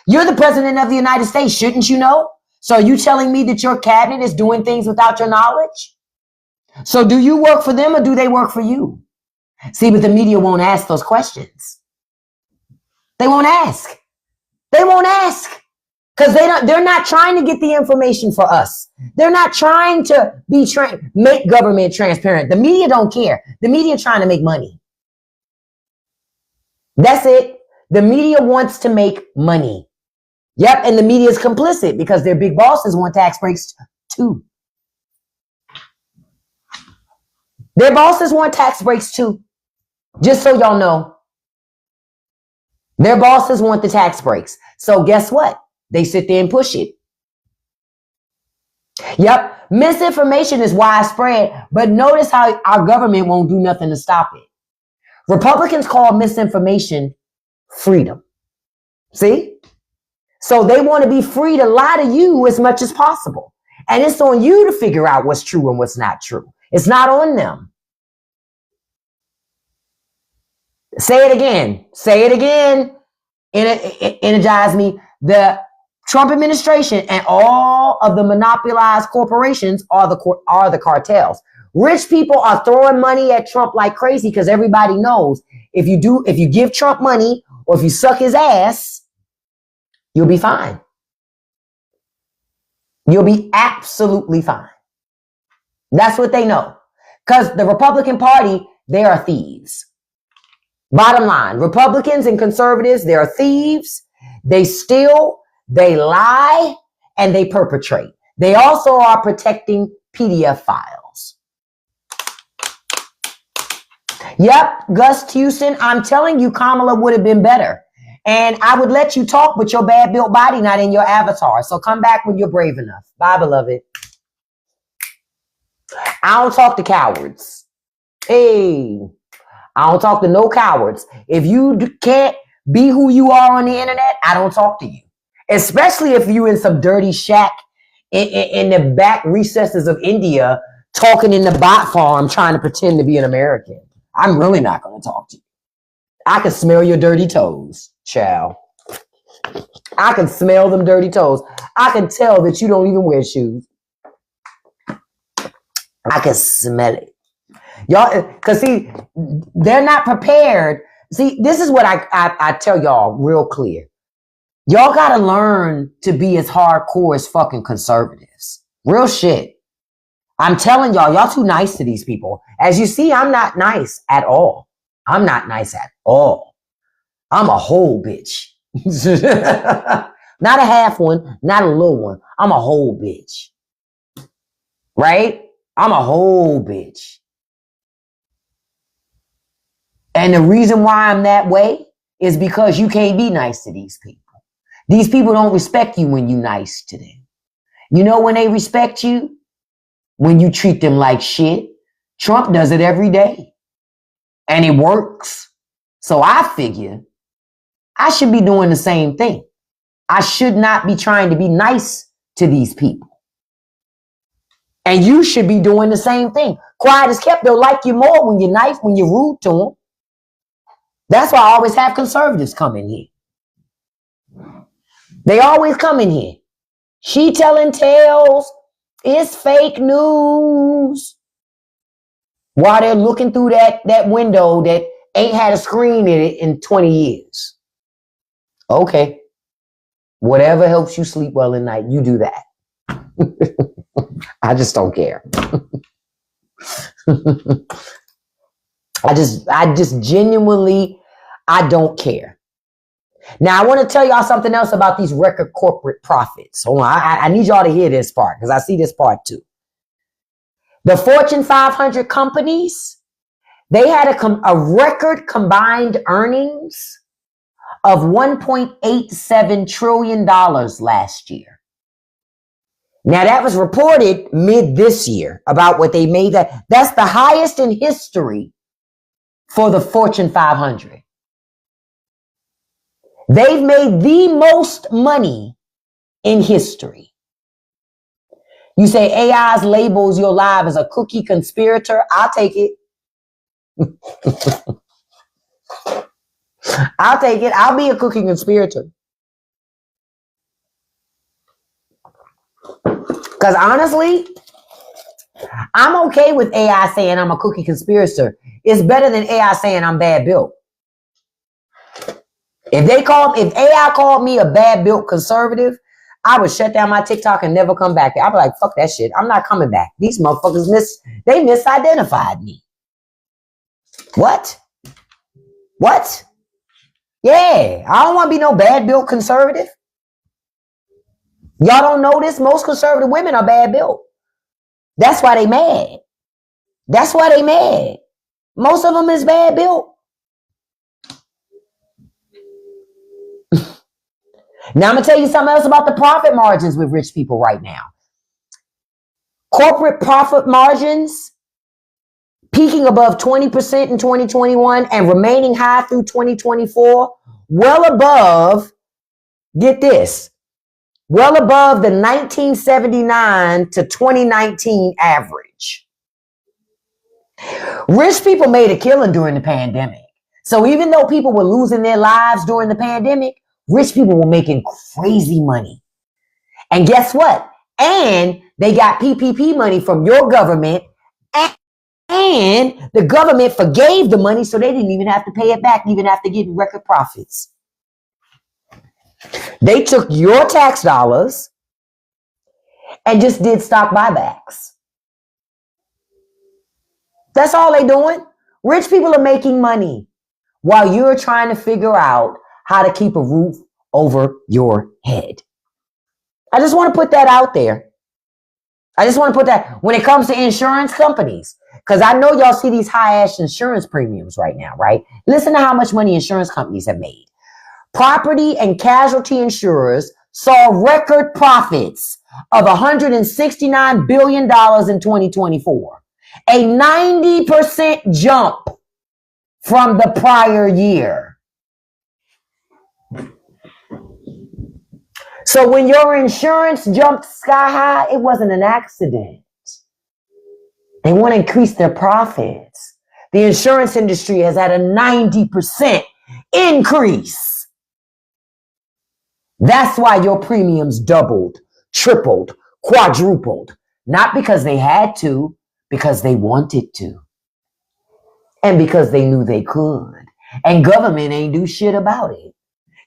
You're the president of the United States, shouldn't you know? So are you telling me that your cabinet is doing things without your knowledge? So do you work for them or do they work for you? See, but the media won't ask those questions. They won't ask. They won't ask. Because they're not trying to get the information for us. They're not trying to make government transparent. The media don't care. The media trying to make money. That's it. The media wants to make money. Yep, and the media is complicit because their big bosses want tax breaks too. Their bosses want tax breaks too. Just so y'all know. Their bosses want the tax breaks. So guess what? They sit there and push it. Yep. Misinformation is widespread, but notice how our government won't do nothing to stop it. Republicans call misinformation freedom. See? So they want to be free to lie to you as much as possible. And it's on you to figure out what's true and what's not true. It's not on them. Say it again. Say it again. Energize me. The Trump administration and all of the monopolized corporations are the cartels. Rich people are throwing money at Trump like crazy because everybody knows if you give Trump money or if you suck his ass, you'll be fine. You'll be absolutely fine. That's what they know. Because the Republican Party, they are thieves. Bottom line, Republicans and conservatives, they are thieves. They steal, they lie, and they perpetrate. They also are protecting PDF files. Yep, Gus Houston, I'm telling you, Kamala would have been better. And I would let you talk, but your bad built body not in your avatar. So come back when you're brave enough. Bye, beloved. I don't talk to cowards. Hey, I don't talk to no cowards. If you can't be who you are on the internet, I don't talk to you. Especially if you in some dirty shack in the back recesses of India, talking in the bot farm, trying to pretend to be an American. I'm really not going to talk to you. I can smell your dirty toes, child. I can smell them dirty toes. I can tell that you don't even wear shoes. I can smell it. Y'all, because see, they're not prepared. See, this is what I tell y'all real clear. Y'all got to learn to be as hardcore as fucking conservatives. Real shit. I'm telling y'all too nice to these people. As you see, I'm not nice at all. I'm not nice at all. I'm a whole bitch. Not a half one, not a little one. I'm a whole bitch. Right? I'm a whole bitch. And the reason why I'm that way is because you can't be nice to these people. These people don't respect you when you're nice to them. You know when they respect you? When you treat them like shit. Trump does it every day. And it works. So I figure I should be doing the same thing. I should not be trying to be nice to these people. And you should be doing the same thing. Quiet as kept, they'll like you more when you're nice, when you're rude to them. That's why I always have conservatives come in here. They always come in here. She telling tales. It's fake news. While they're looking through that window that ain't had a screen in it in 20 years. Okay. Whatever helps you sleep well at night, you do that. I just don't care. I just genuinely, I don't care. Now, I want to tell y'all something else about these record corporate profits. Hold on, I need y'all to hear this part because I see this part too. The Fortune 500 companies, they had a record combined earnings of $1.87 trillion last year. Now, that was reported mid this year about what they made. That's the highest in history for the Fortune 500. They've made the most money in history. You say AI's labels your life as a cookie conspirator. I'll take it. I'll take it. I'll be a cookie conspirator. Because honestly, I'm okay with AI saying I'm a cookie conspirator. It's better than AI saying I'm bad built. If AI called me a bad built conservative, I would shut down my TikTok and never come back. I'd be like, fuck that shit. I'm not coming back. These motherfuckers they misidentified me. What? Yeah, I don't want to be no bad built conservative. Y'all don't know this? Most conservative women are bad built. That's why they mad. Most of them is bad built. Now I'm going to tell you something else about the profit margins with rich people right now. Corporate profit margins peaking above 20% in 2021 and remaining high through 2024, well above, get this, well above the 1979 to 2019 average. Rich people made a killing during the pandemic. So even though people were losing their lives during the pandemic, rich people were making crazy money. And guess what? And they got PPP money from your government, and the government forgave the money so they didn't even have to pay it back, even after getting record profits. They took your tax dollars and just did stock buybacks. That's all they're doing. Rich people are making money while you're trying to figure out how to keep a roof over your head. I just want to put that out there. I just want to put that when it comes to insurance companies, because I know y'all see these high-ass insurance premiums right now, right? Listen to how much money insurance companies have made. Property and casualty insurers saw record profits of $169 billion in 2024, a 90% jump from the prior year. So when your insurance jumped sky high, it wasn't an accident. They want to increase their profits. The insurance industry has had a 90% increase. That's why your premiums doubled, tripled, quadrupled. Not because they had to, because they wanted to. And because they knew they could. And government ain't do shit about it.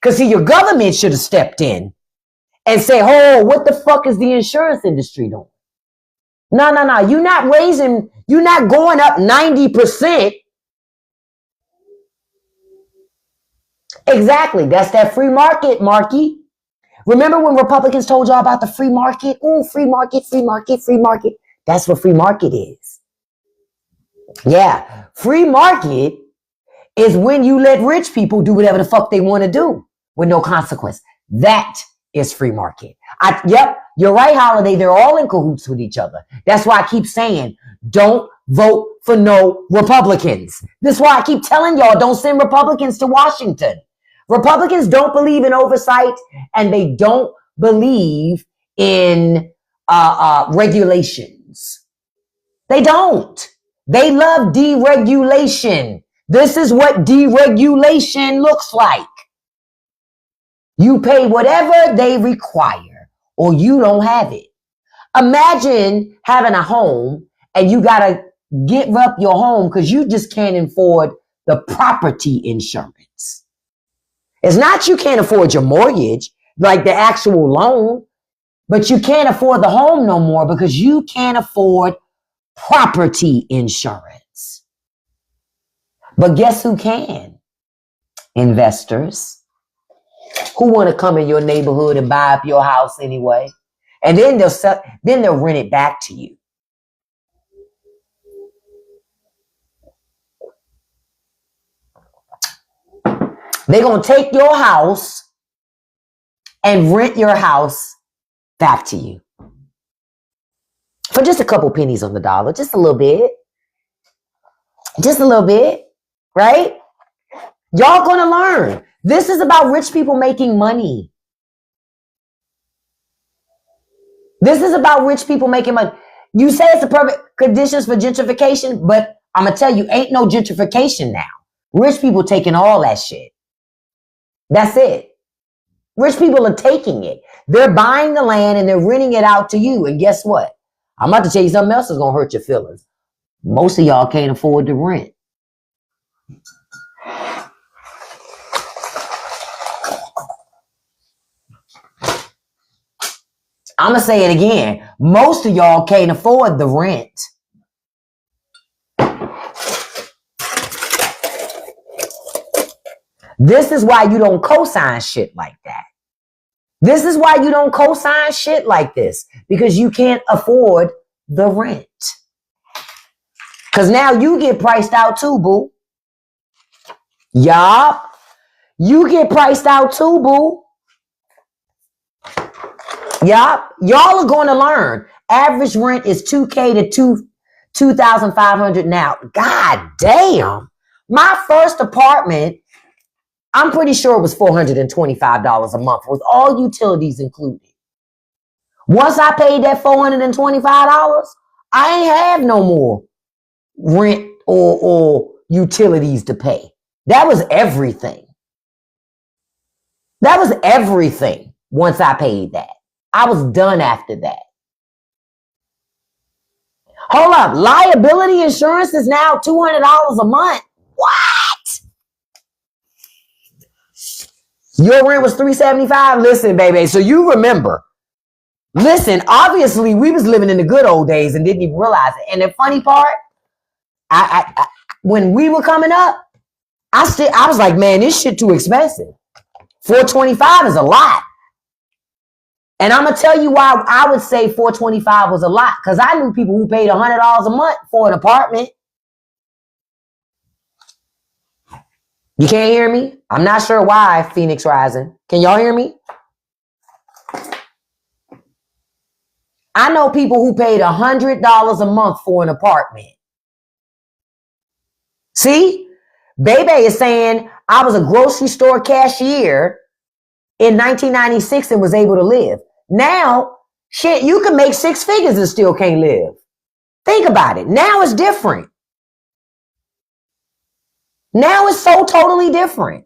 Because see, your government should have stepped in and say, oh, what the fuck is the insurance industry doing? No. You're not going up 90%. Exactly. That's that free market, Marky. Remember when Republicans told y'all about the free market? Oh, free market, free market, free market. That's what free market is. Yeah. Free market is when you let rich people do whatever the fuck they want to do with no consequence. That is free market. Yep, you're right, Holiday. They're all in cahoots with each other. That's why I keep saying, don't vote for no Republicans. This is why I keep telling y'all, don't send Republicans to Washington. Republicans don't believe in oversight, and they don't believe in regulations. They don't. They love deregulation. This is what deregulation looks like. You pay whatever they require, or you don't have it. Imagine having a home and you got to give up your home because you just can't afford the property insurance. It's not you can't afford your mortgage, like the actual loan, but you can't afford the home no more because you can't afford property insurance. But guess who can? Investors who want to come in your neighborhood and buy up your house anyway. And then they'll rent it back to you. They're going to take your house and rent your house back to you for just a couple pennies on the dollar, just a little bit. Just a little bit, right? Y'all going to learn. This is about rich people making money. This is about rich people making money. You say it's the perfect conditions for gentrification, but I'm going to tell you, ain't no gentrification now. Rich people taking all that shit. That's it. Rich people are taking it. They're buying the land and they're renting it out to you. And guess what? I'm about to tell you something else that's going to hurt your feelings. Most of y'all can't afford to rent. I'm going to say it again. Most of y'all can't afford the rent. This is why you don't co-sign shit like that. This is why you don't co-sign shit like this. Because you can't afford the rent. Because now you get priced out too, boo. Yup. You get priced out too, boo. Yup. Y'all are going to learn. Average rent is $2,000 to $2,500 now. God damn. My first apartment, I'm pretty sure it was $425 a month with all utilities included. Once I paid that $425, I ain't have no more rent or utilities to pay. That was everything. That was everything once I paid that. I was done after that. Hold up. Liability insurance is now $200 a month. What? Your rent was $375. Listen, baby. So you remember. Listen, obviously we was living in the good old days and didn't even realize it. And the funny part, I when we were coming up, I was like, man, this shit too expensive. $425 is a lot. And I'm going to tell you why I would say $425 was a lot. Because I knew people who paid $100 a month for an apartment. You can't hear me? I'm not sure why, Phoenix Rising. Can y'all hear me? I know people who paid $100 a month for an apartment. See? Bebe is saying I was a grocery store cashier in 1996 and was able to live. Now, shit, you can make 6 figures and still can't live. Think about it. Now it's different. Now it's so totally different.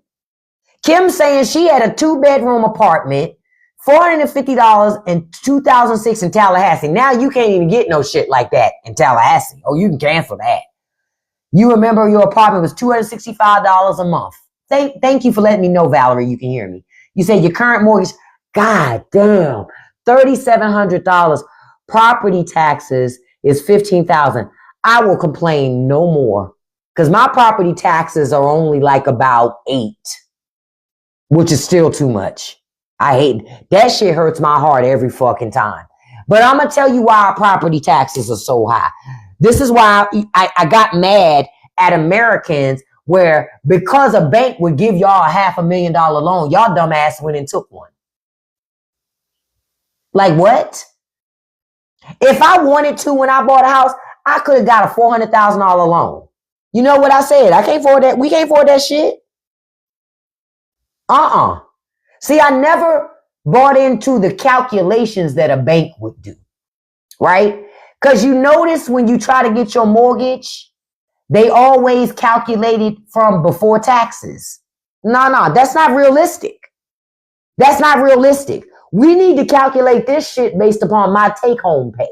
Kim saying she had a 2-bedroom apartment, $450 in 2006 in Tallahassee. Now you can't even get no shit like that in Tallahassee. Oh, you can cancel that. You remember your apartment was $265 a month. Thank you for letting me know, Valerie. You can hear me. You said your current mortgage, god damn, $3,700. Property taxes is $15,000. I will complain no more because my property taxes are only like about $8, which is still too much. I hate that shit. Hurts my heart every fucking time. But I'm gonna tell you why our property taxes are so high. This is why I got mad at Americans where because a bank would give y'all a $500,000 loan, y'all dumbass went and took one. Like what? If I wanted to when I bought a house, I could have got a $400,000 loan. You know what I said? I can't afford that. We can't afford that shit. See, I never bought into the calculations that a bank would do, right? Because you notice when you try to get your mortgage, they always calculate it from before taxes. No, that's not realistic. That's not realistic. We need to calculate this shit based upon my take-home pay,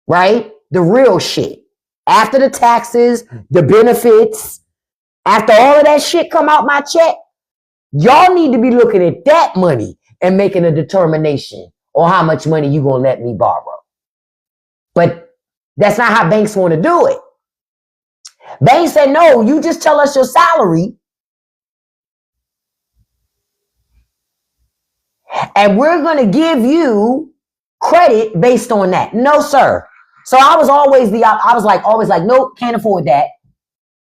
right? The real shit. After the taxes, the benefits, after all of that shit come out my check, y'all need to be looking at that money and making a determination on how much money you gonna let me borrow. But that's not how banks want to do it. Banks say, no, you just tell us your salary and we're going to give you credit based on that. No, sir. So I was always always like, nope, can't afford that.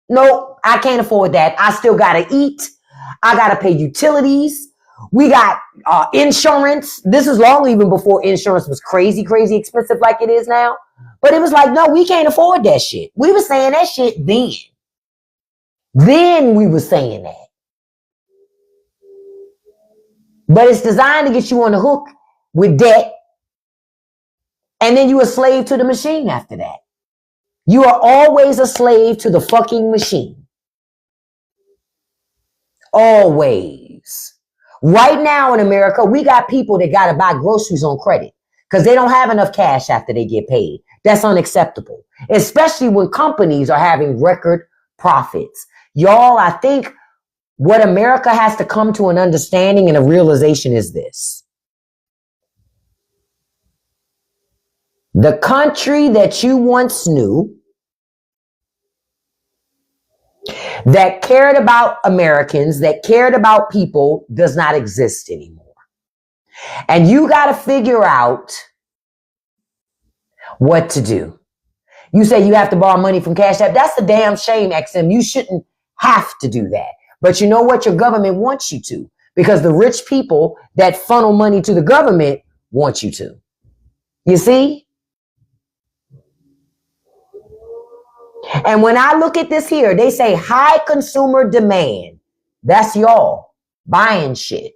Nope, I can't afford that. I still got to eat. I got to pay utilities. We got insurance. This is long even before insurance was crazy expensive like it is now. But it was like, no, we can't afford that shit. We were saying that shit then. Then we were saying that. But it's designed to get you on the hook with debt. And then you a slave to the machine after that. You are always a slave to the fucking machine. Always. Right now in America, we got people that got to buy groceries on credit because they don't have enough cash after they get paid. That's unacceptable, especially when companies are having record profits. Y'all, I think what America has to come to an understanding and a realization is this. The country that you once knew that cared about Americans, that cared about people, does not exist anymore. And you got to figure out what to do. You say you have to borrow money from Cash App. That's a damn shame, XM. You shouldn't have to do that. But you know what? Your government wants you to, because the rich people that funnel money to the government want you to. You see? And when I look at this here, they say high consumer demand. That's y'all buying shit.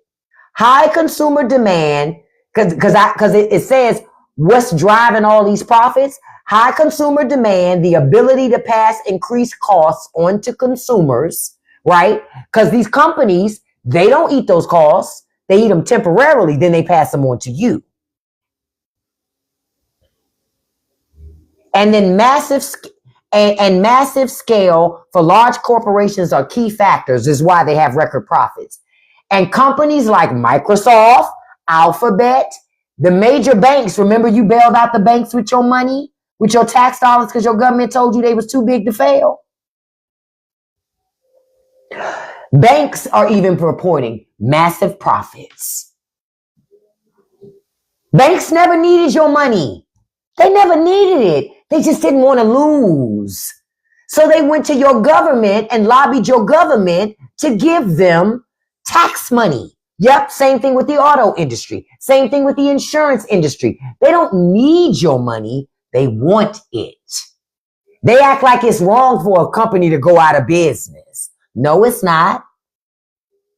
High consumer demand, because it says what's driving all these profits. High consumer demand, the ability to pass increased costs on to consumers, right? Because these companies, they don't eat those costs. They eat them temporarily, then they pass them on to you. And then massive scale for large corporations are key factors, is why they have record profits. And companies like Microsoft, Alphabet, the major banks, remember you bailed out the banks with your money, with your tax dollars because your government told you they was too big to fail? Banks are even reporting massive profits. Banks never needed your money. They never needed it. They just didn't want to lose. So they went to your government and lobbied your government to give them tax money. Yep, same thing with the auto industry. Same thing with the insurance industry. They don't need your money. They want it. They act like it's wrong for a company to go out of business. No, it's not.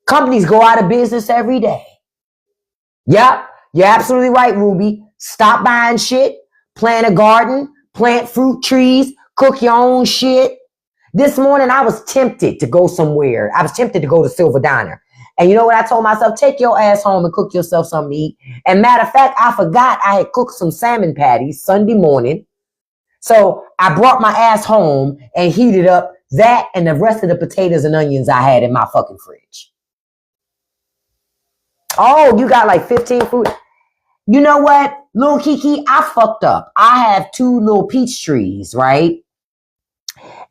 Companies go out of business every day. Yep, you're absolutely right, Ruby. Stop buying shit, plant a garden, plant fruit trees, cook your own shit. This morning, I was tempted to go somewhere. I was tempted to go to Silver Diner. And you know what I told myself? Take your ass home and cook yourself something to eat. And matter of fact, I forgot I had cooked some salmon patties Sunday morning. So I brought my ass home and heated up that and the rest of the potatoes and onions I had in my fucking fridge. Oh, you got like 15 fruit. You know what, little Kiki, I fucked up. I have 2 little peach trees, right?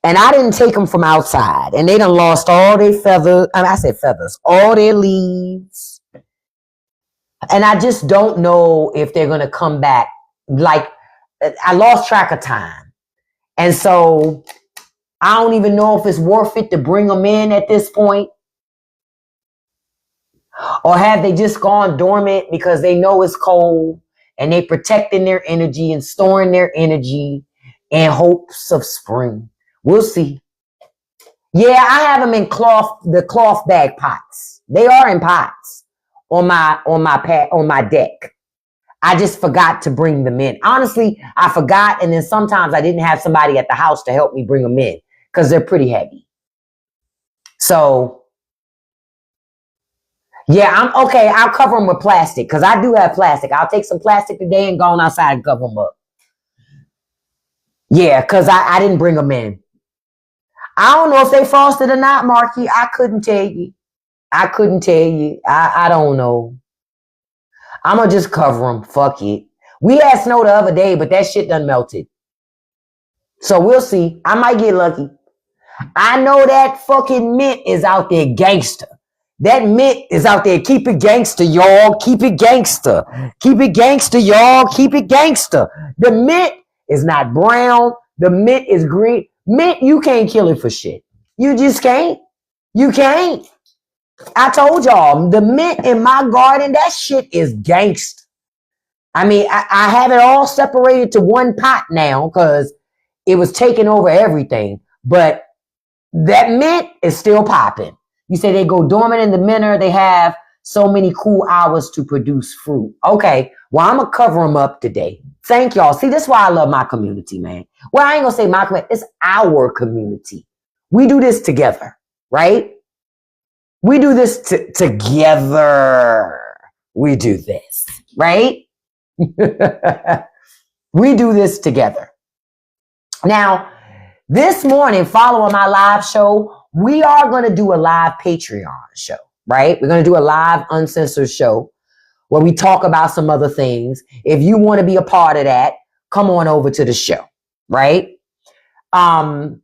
And I didn't take them from outside. And they done lost all their feathers. I said feathers, all their leaves. And I just don't know if they're going to come back. Like, I lost track of time. And so I don't even know if it's worth it to bring them in at this point. Or have they just gone dormant because they know it's cold and they protecting their energy and storing their energy in hopes of spring. We'll see. Yeah, I have them in the cloth bag pots. They are in pots on my deck. I just forgot to bring them in. Honestly, I forgot, and then sometimes I didn't have somebody at the house to help me bring them in because they're pretty heavy. So, yeah, I'm okay. I'll cover them with plastic because I do have plastic. I'll take some plastic today and go on outside and cover them up. Yeah, because I didn't bring them in. I don't know if they frosted or not, Marky. I couldn't tell you. I don't know. I'm going to just cover them. Fuck it. We had snow the other day, but that shit done melted. So we'll see. I might get lucky. I know that fucking mint is out there gangster. That mint is out there. Keep it gangster, y'all. Keep it gangster. Keep it gangster, y'all. Keep it gangster. The mint is not brown. The mint is green. Mint, you can't kill it for shit. You just can't. You can't. I told y'all, the mint in my garden, that shit is gangster. I mean, I have it all separated to one pot now because it was taking over everything. But that mint is still popping. You say they go dormant in the winter. They have so many cool hours to produce fruit. Okay, well, I'm going to cover them up today. Thank y'all. See, this is why I love my community, man. Well, I ain't going to say my community. It's our community. We do this together, right? We do this together. We do this, right? We do this together. Now, this morning, following my live show, we are going to do a live Patreon show, right? We're going to do a live uncensored show where we talk about some other things. If you want to be a part of that, come on over to the show, right? But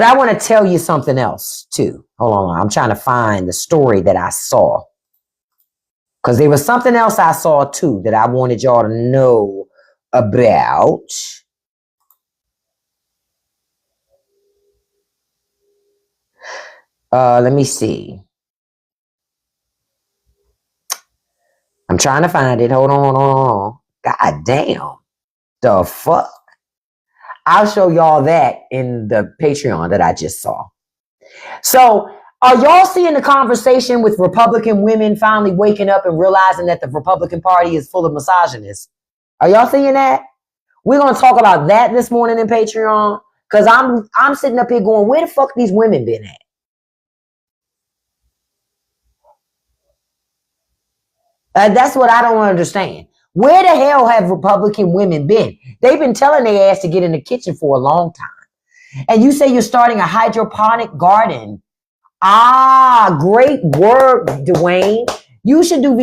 I want to tell you something else too. Hold on. I'm trying to find the story that I saw. Because there was something else I saw too that I wanted y'all to know about. Let me see. I'm trying to find it. Hold on. God damn. The fuck? I'll show y'all that in the Patreon that I just saw. So, are y'all seeing the conversation with Republican women finally waking up and realizing that the Republican Party is full of misogynists? Are y'all seeing that? We're going to talk about that this morning in Patreon because I'm sitting up here going, where the fuck these women been at? That's what I don't understand. Where the hell have Republican women been? They've been telling their ass to get in the kitchen for a long time. And you say you're starting a hydroponic garden. Ah, great work, Dwayne. You should do,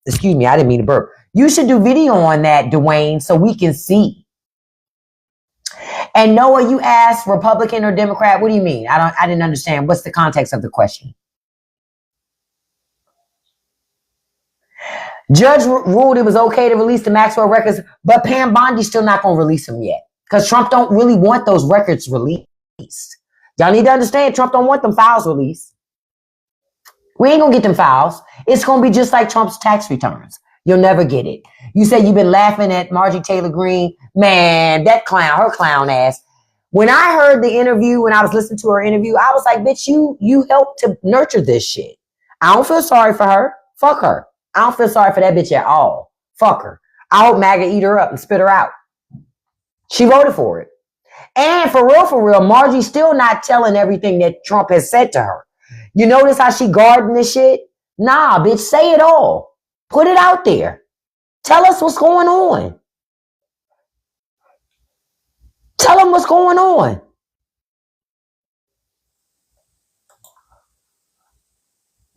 excuse me, I didn't mean to burp. You should do video on that, Dwayne, so we can see. And Noah, you asked Republican or Democrat. What do you mean? I didn't understand. What's the context of the question? Judge ruled it was okay to release the Maxwell records, but Pam Bondi's still not going to release them yet because Trump don't really want those records released. Y'all need to understand Trump don't want them files released. We ain't going to get them files. It's going to be just like Trump's tax returns. You'll never get it. You say you've been laughing at Margie Taylor Greene. Man, that clown, her clown ass. When I heard the interview, when I was listening to her interview, I was like, bitch, you helped to nurture this shit. I don't feel sorry for her. Fuck her. I don't feel sorry for that bitch at all. Fuck her. I hope MAGA eat her up and spit her out. She voted for it. And for real, Margie's still not telling everything that Trump has said to her. You notice how she guarding this shit? Nah, bitch, say it all. Put it out there. Tell us what's going on. Tell them what's going on.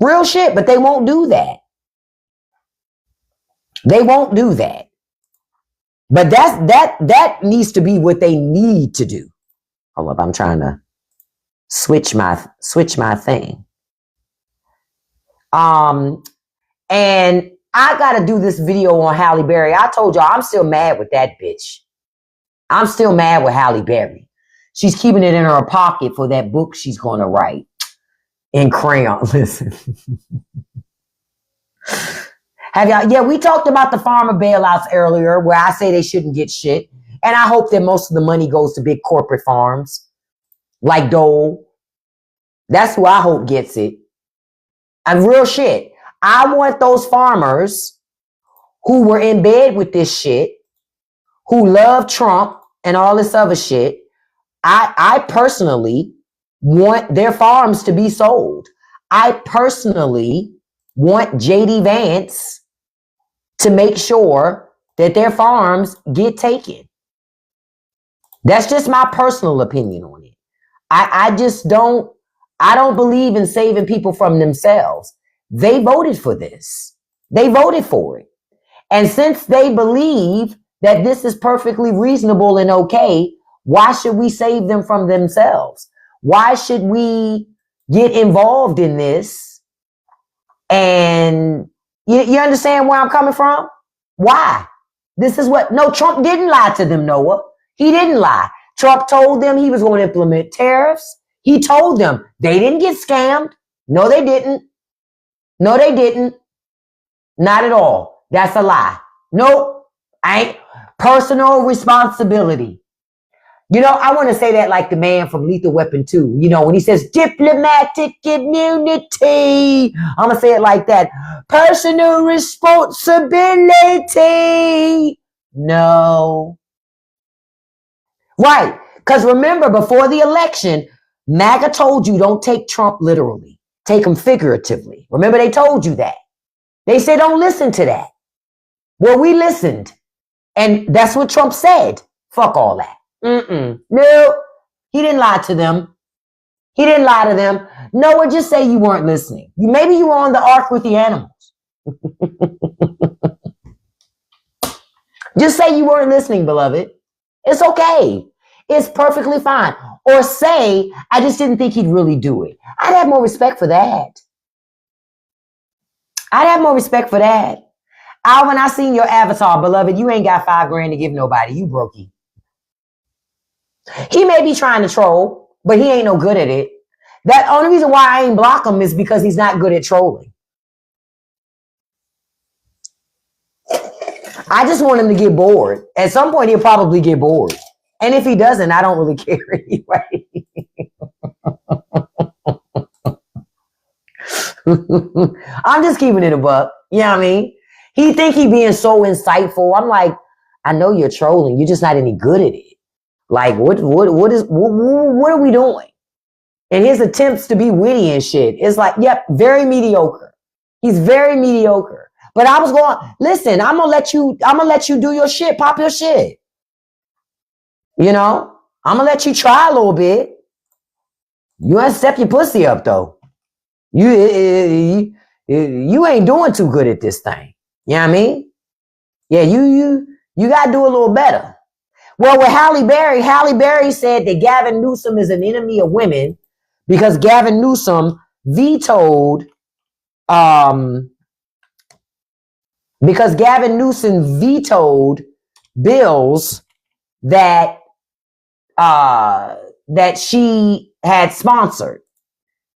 Real shit, but they won't do that. They won't do that. But that needs to be what they need to do. Hold up, I'm trying to switch my thing. And I gotta do this video on Halle Berry. I told y'all I'm still mad with that bitch. I'm still mad with Halle Berry. She's keeping it in her pocket for that book she's gonna write in crayon. Listen. Have y'all? Yeah, we talked about the farmer bailouts earlier, where I say they shouldn't get shit. And I hope that most of the money goes to big corporate farms like Dole. That's who I hope gets it. And real shit. I want those farmers who were in bed with this shit, who love Trump and all this other shit. I personally want their farms to be sold. I personally want JD Vance to make sure that their farms get taken. That's just my personal opinion on it. I don't believe in saving people from themselves. They voted for this. They voted for it. And since they believe that this is perfectly reasonable and okay, why should we save them from themselves? Why should we get involved in this? And you understand where I'm coming from? Why? This is what, no, Trump didn't lie to them, Noah. He didn't lie. Trump told them he was going to implement tariffs. He told them they didn't get scammed. No, they didn't. No, they didn't. Not at all. That's a lie. Nope. Ain't personal responsibility. You know, I want to say that like the man from Lethal Weapon 2, you know, when he says diplomatic immunity, I'm going to say it like that. Personal responsibility. No. Right. Because remember, before the election, MAGA told you don't take Trump literally. Take him figuratively. Remember, they told you that. They said don't listen to that. Well, we listened. And that's what Trump said. Fuck all that. No, he didn't lie to them. He didn't lie to them. Noah, just say you weren't listening. Maybe you were on the ark with the animals. Just say you weren't listening, beloved. It's okay. It's perfectly fine. Or say, I just didn't think he'd really do it. I'd have more respect for that. I'd have more respect for that. Alvin, I seen your avatar, beloved. You ain't got $5 to give nobody. You brokey. He may be trying to troll, but he ain't no good at it. That only reason why I ain't block him is because he's not good at trolling. I just want him to get bored. At some point, he'll probably get bored. And if he doesn't, I don't really care anyway. I'm just keeping it a buck. You know what I mean? He think he being so insightful. I'm like, I know you're trolling. You're just not any good at it. Like, what are we doing? And his attempts to be witty and shit. It's like, yep, very mediocre. He's very mediocre. But I was going, listen, I'm gonna let you do your shit, pop your shit. You know? I'm gonna let you try a little bit. You ain't step your pussy up though. You ain't doing too good at this thing. You know what I mean? Yeah, you gotta do a little better. Well, with Halle Berry said that Gavin Newsom is an enemy of women because Gavin Newsom vetoed bills that she had sponsored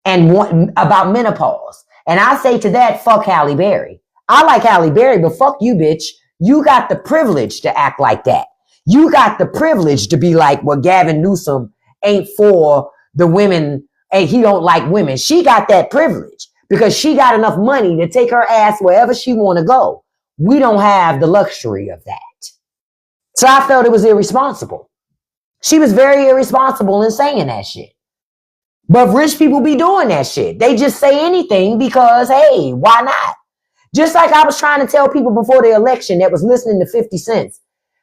and about menopause. And I say to that, fuck Halle Berry. I like Halle Berry, but fuck you, bitch. You got the privilege to act like that. You got the privilege to be like, well, Gavin Newsom ain't for the women and he don't like women. She got that privilege. because she got enough money to take her ass wherever she want to go. We don't have the luxury of that. So I felt it was irresponsible. She was very irresponsible in saying that shit. But rich people be doing that shit. They just say anything because, hey, why not? Just like I was trying to tell people before the election that was listening to 50 Cent.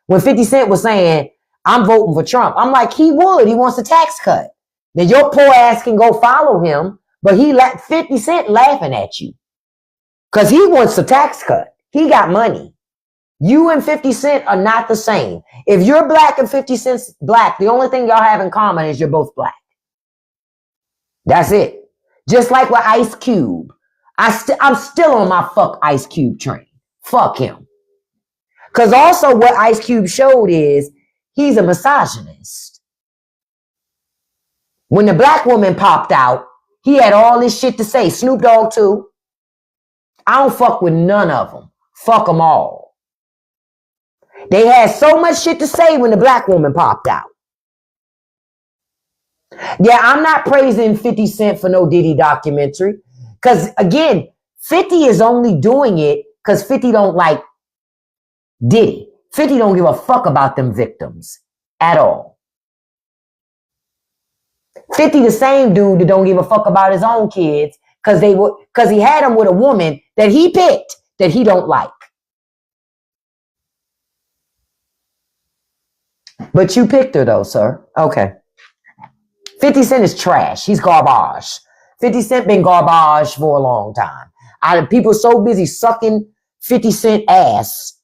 When 50 Cent was saying, I'm voting for Trump. I'm like, he would. He wants a tax cut. Now your poor ass can go follow him, but 50 Cent laughing at you because he wants a tax cut. He got money. You and 50 Cent are not the same. If you're black and 50 Cent's black, the only thing y'all have in common is you're both black. That's it. Just like with Ice Cube. I'm still on my fuck Ice Cube train. Fuck him. Because also what Ice Cube showed is he's a misogynist. When the black woman popped out, he had all this shit to say. Snoop Dogg too. I don't fuck with none of them. Fuck them all. They had so much shit to say when the black woman popped out. Yeah, I'm not praising 50 Cent for no Diddy documentary. Because, again, 50 is only doing it because 50 don't like Diddy. 50 don't give a fuck about them victims at all. 50 the same dude that don't give a fuck about his own kids because he had them with a woman that he picked that he don't like. But you picked her though, sir. Okay. 50 Cent is trash. He's garbage. 50 Cent been garbage for a long time. People so busy sucking 50 Cent ass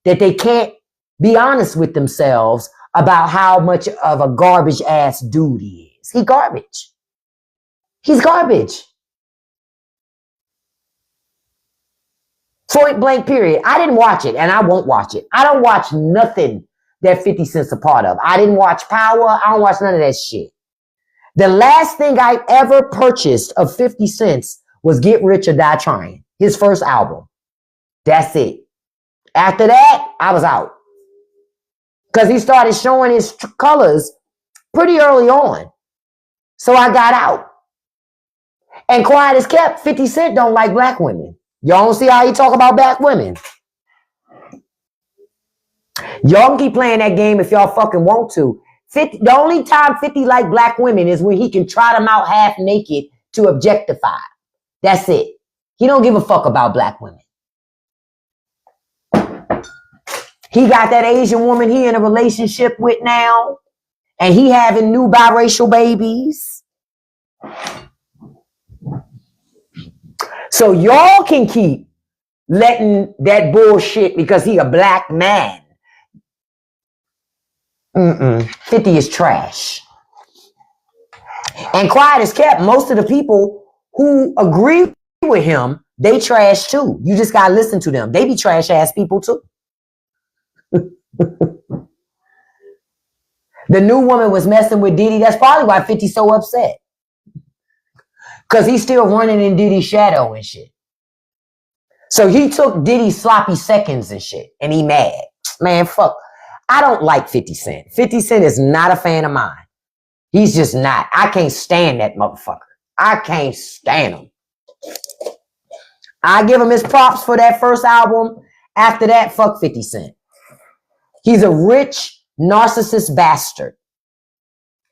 that they can't be honest with themselves about how much of a garbage ass dude he is. He garbage. He's garbage. Point blank period. I didn't watch it and I won't watch it. I don't watch nothing that 50 Cent's a part of. I didn't watch Power. I don't watch none of that shit. The last thing I ever purchased of 50 Cent's was Get Rich or Die Trying, his first album. That's it. After that, I was out. Because he started showing his colors pretty early on. So I got out. And quiet as kept, 50 Cent don't like black women. Y'all don't see how he talk about black women. Y'all can keep playing that game if y'all fucking want to. The only time 50 like black women is when he can trot them out half naked to objectify. That's it. He don't give a fuck about black women. He got that Asian woman he in a relationship with now, and he having new biracial babies. So y'all can keep letting that bullshit because he a black man. 50 is trash. And quiet as kept, most of the people who agree with him, they trash too. You just gotta listen to them. They be trash ass people too. The new woman was messing with Diddy. That's probably why 50's so upset. Because he's still running in Diddy's shadow and shit. So he took Diddy's sloppy seconds and shit. And he mad. Man, fuck. I don't like 50 Cent. 50 Cent is not a fan of mine. He's just not. I can't stand that motherfucker. I can't stand him. I give him his props for that first album. After that, fuck 50 Cent. He's a rich, narcissist bastard.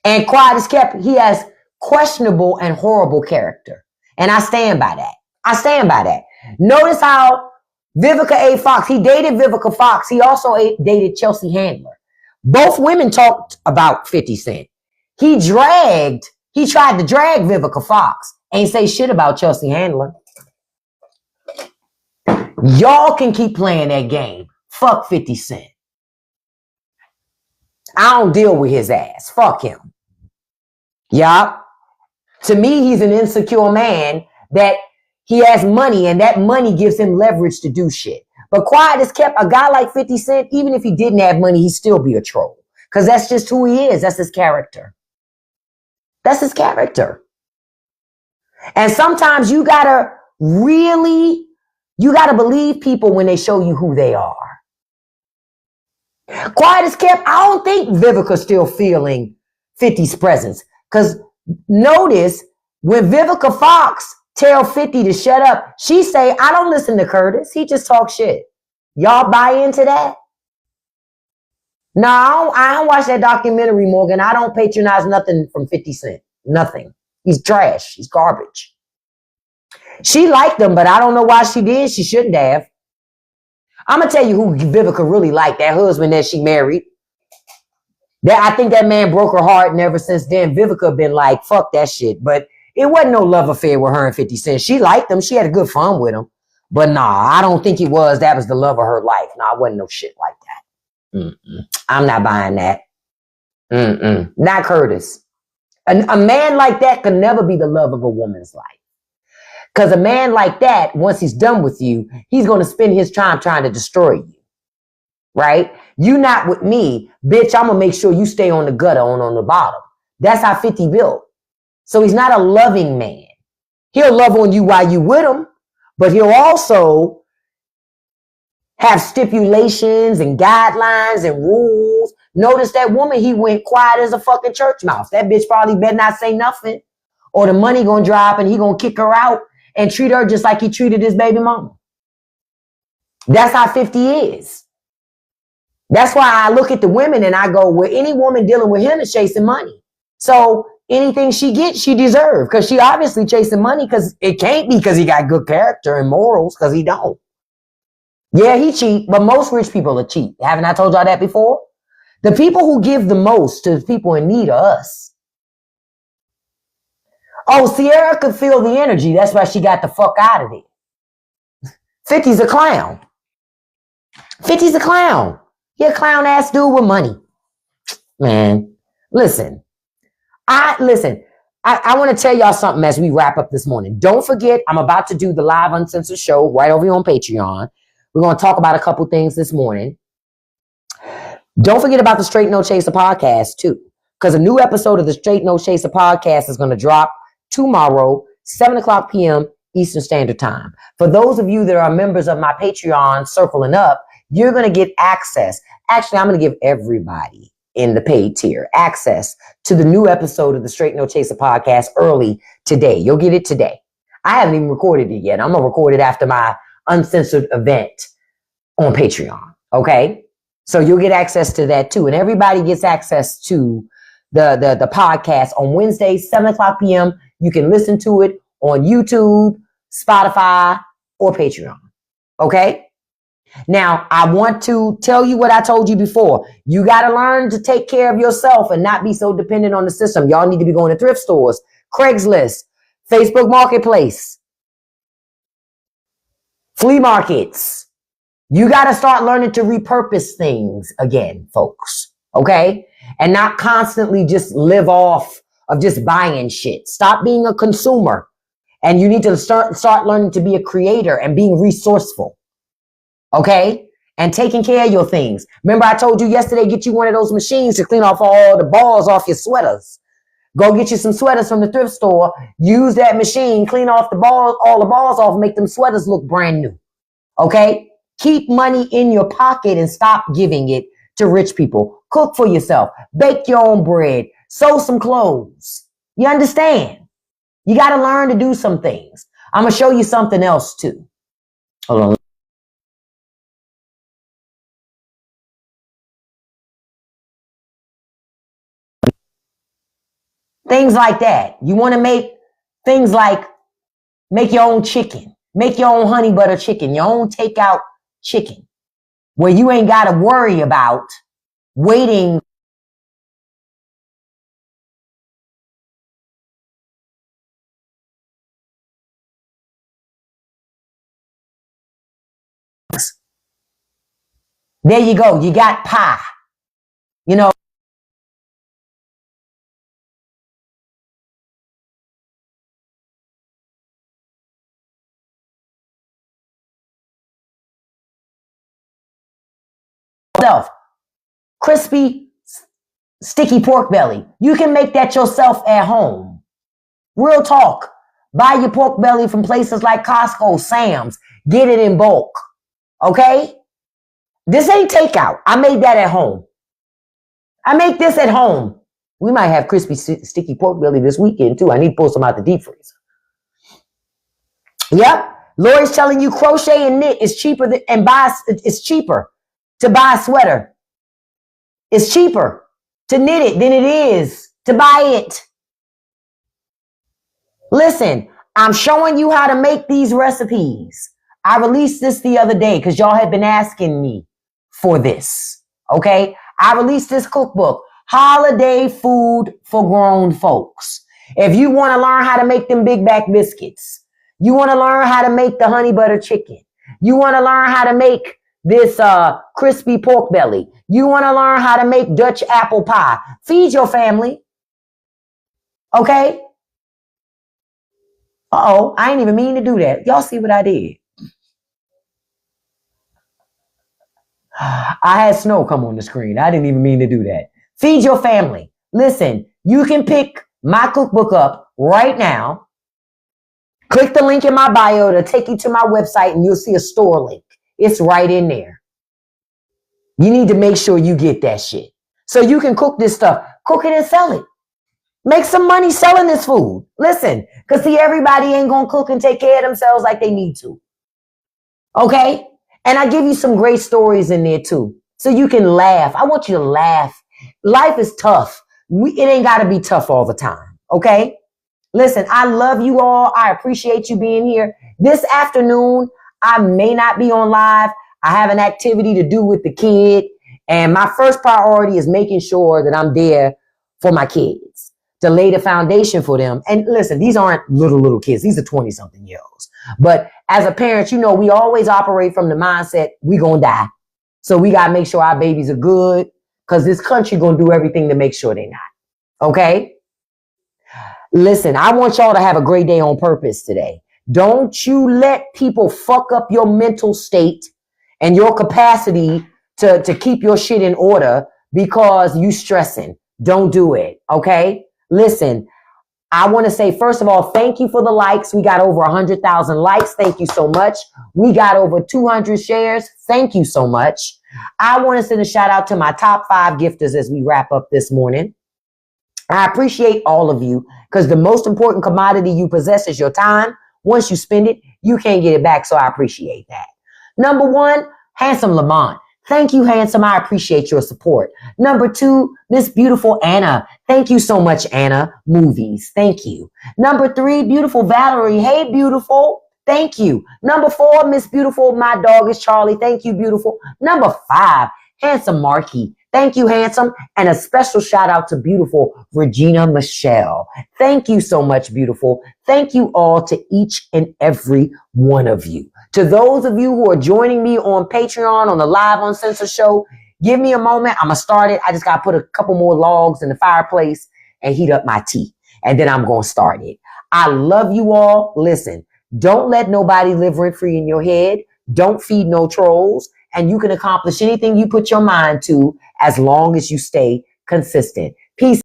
And quiet as kept, he has questionable and horrible character. And I stand by that. I stand by that. Notice how Vivica A. Fox, he dated Vivica Fox. He also dated Chelsea Handler. Both women talked about 50 Cent. He tried to drag Vivica Fox. Ain't say shit about Chelsea Handler. Y'all can keep playing that game. Fuck 50 Cent. I don't deal with his ass. Fuck him. Yup. To me, he's an insecure man that he has money and that money gives him leverage to do shit. But quiet as kept, a guy like 50 Cent, even if he didn't have money, he'd still be a troll. Because that's just who he is. That's his character. That's his character. And sometimes you gotta believe people when they show you who they are. Quiet as kept, I don't think Vivica's still feeling 50's presence. Because notice, when Vivica Fox tell 50 to shut up. She say, I don't listen to Curtis. He just talks shit. Y'all buy into that? No, I don't watch that documentary, Morgan. I don't patronize nothing from 50 Cent. Nothing. He's trash. He's garbage. She liked him, but I don't know why she did. She shouldn't have. I'm going to tell you who Vivica really liked, that husband that she married. I think that man broke her heart, and ever since then, Vivica been like, fuck that shit. But it wasn't no love affair with her and 50 Cent. She liked him. She had a good fun with him. But nah, I don't think it was. That was the love of her life. Nah, it wasn't no shit like that. I'm not buying that. Not Curtis. A man like that could never be the love of a woman's life. Because a man like that, once he's done with you, he's going to spend his time trying to destroy you. Right? You not with me, bitch, I'm going to make sure you stay on the gutter, on the bottom. That's how 50 built. So he's not a loving man. He'll love on you while you with him, but he'll also have stipulations and guidelines and rules. Notice that woman, he went quiet as a fucking church mouse. That bitch probably better not say nothing, or the money gonna drop and he gonna kick her out and treat her just like he treated his baby mama. That's how 50 is. That's why I look at the women and I go, well, any woman dealing with him is chasing money. So anything she gets, she deserves, because she obviously chasing money, because it can't be because he got good character and morals, because he don't. Yeah, he cheat, but most rich people are cheap. Haven't I told y'all that before? The people who give the most to the people in need are us. Oh, Sierra could feel the energy. That's why she got the fuck out of there. 50's a clown. 50's a clown. He a clown ass dude with money. Man, listen. I want to tell y'all something as we wrap up this morning. Don't forget, I'm about to do the live uncensored show right over here on Patreon. We're going to talk about a couple things this morning. Don't forget about the Straight No Chaser podcast too, because a new episode of the Straight No Chaser podcast is going to drop tomorrow, 7:00 p.m. Eastern Standard Time. For those of you that are members of my Patreon circling up, you're going to get access. Actually, I'm going to give everybody in the paid tier access to the new episode of the Straight No Chaser podcast early today. You'll get it today. I haven't even recorded it yet. I'm going to record it after my uncensored event on Patreon. Okay? So you'll get access to that too. And everybody gets access to the podcast on Wednesdays, 7:00 p.m. You can listen to it on YouTube, Spotify, or Patreon. Okay? Now, I want to tell you what I told you before. You got to learn to take care of yourself and not be so dependent on the system. Y'all need to be going to thrift stores, Craigslist, Facebook Marketplace, flea markets. You got to start learning to repurpose things again, folks. Okay? And not constantly just live off of just buying shit. Stop being a consumer. And you need to start learning to be a creator and being resourceful. Okay? And taking care of your things. Remember I told you yesterday, get you one of those machines to clean off all the balls off your sweaters. Go get you some sweaters from the thrift store. Use that machine, clean off all the balls off, make them sweaters look brand new. Okay? Keep money in your pocket and stop giving it to rich people. Cook for yourself. Bake your own bread. Sew some clothes. You understand? You got to learn to do some things. I'm going to show you something else too. Hold on. Things like that. You want to make things like make your own chicken. Make your own honey butter chicken. Your own takeout chicken. Where you ain't got to worry about waiting. There you go. You got pie. You know. Crispy, sticky pork belly. You can make that yourself at home. Real talk. Buy your pork belly from places like Costco, Sam's. Get it in bulk. Okay? This ain't takeout. I made that at home. I make this at home. We might have crispy, sticky pork belly this weekend too. I need to pull some out the deep freezer. Yep. Lori's telling you crochet and knit is cheaper it's cheaper to buy a sweater. It's cheaper to knit it than it is to buy it. Listen, I'm showing you how to make these recipes. I released this the other day because y'all had been asking me for this. Okay. I released this cookbook, Holiday Food for Grown Folks. If you want to learn how to make them big back biscuits, you want to learn how to make the honey butter chicken, you want to learn how to make this crispy pork belly, you want to learn how to make Dutch apple pie, feed your family. Okay. Uh-oh, I ain't even mean to do that. Y'all see what I did? I had snow come on the screen. I didn't even mean to do that. Feed your family. Listen, you can pick my cookbook up right now. Click the link in my bio to take you to my website and you'll see a store link. It's right in there. You need to make sure you get that shit. So you can cook this stuff. Cook it and sell it. Make some money selling this food. Listen, because see, everybody ain't going to cook and take care of themselves like they need to. Okay? And I give you some great stories in there too. So you can laugh. I want you to laugh. Life is tough. It ain't got to be tough all the time. Okay? Listen, I love you all. I appreciate you being here. This afternoon, I may not be on live. I have an activity to do with the kid. And my first priority is making sure that I'm there for my kids, to lay the foundation for them. And listen, these aren't little kids. These are 20-something year olds. But as a parent, you know, we always operate from the mindset, we gonna die. So we gotta make sure our babies are good, because this country gonna do everything to make sure they're not. Okay? Listen, I want y'all to have a great day on purpose today. Don't you let people fuck up your mental state and your capacity to keep your shit in order because you stressing. Don't do it. Okay? Listen, I want to say, first of all, thank you for the likes. We got over 100,000 likes. Thank you so much. We got over 200 shares. Thank you so much. I want to send a shout out to my top 5 gifters as we wrap up this morning. I appreciate all of you, because the most important commodity you possess is your time. Once you spend it, you can't get it back. So I appreciate that. Number 1, Handsome Lamont. Thank you, Handsome. I appreciate your support. Number 2, Miss Beautiful Anna. Thank you so much, Anna. Movies. Thank you. Number 3, Beautiful Valerie. Hey, beautiful. Thank you. Number 4, Miss Beautiful. My dog is Charlie. Thank you, beautiful. Number 5, Handsome Markey. Thank you, Handsome. And a special shout out to beautiful Regina Michelle. Thank you so much, beautiful. Thank you all to each and every one of you. To those of you who are joining me on Patreon on the Live Uncensored show, give me a moment. I'm going to start it. I just got to put a couple more logs in the fireplace and heat up my tea. And then I'm going to start it. I love you all. Listen, don't let nobody live rent free in your head. Don't feed no trolls. And you can accomplish anything you put your mind to as long as you stay consistent. Peace.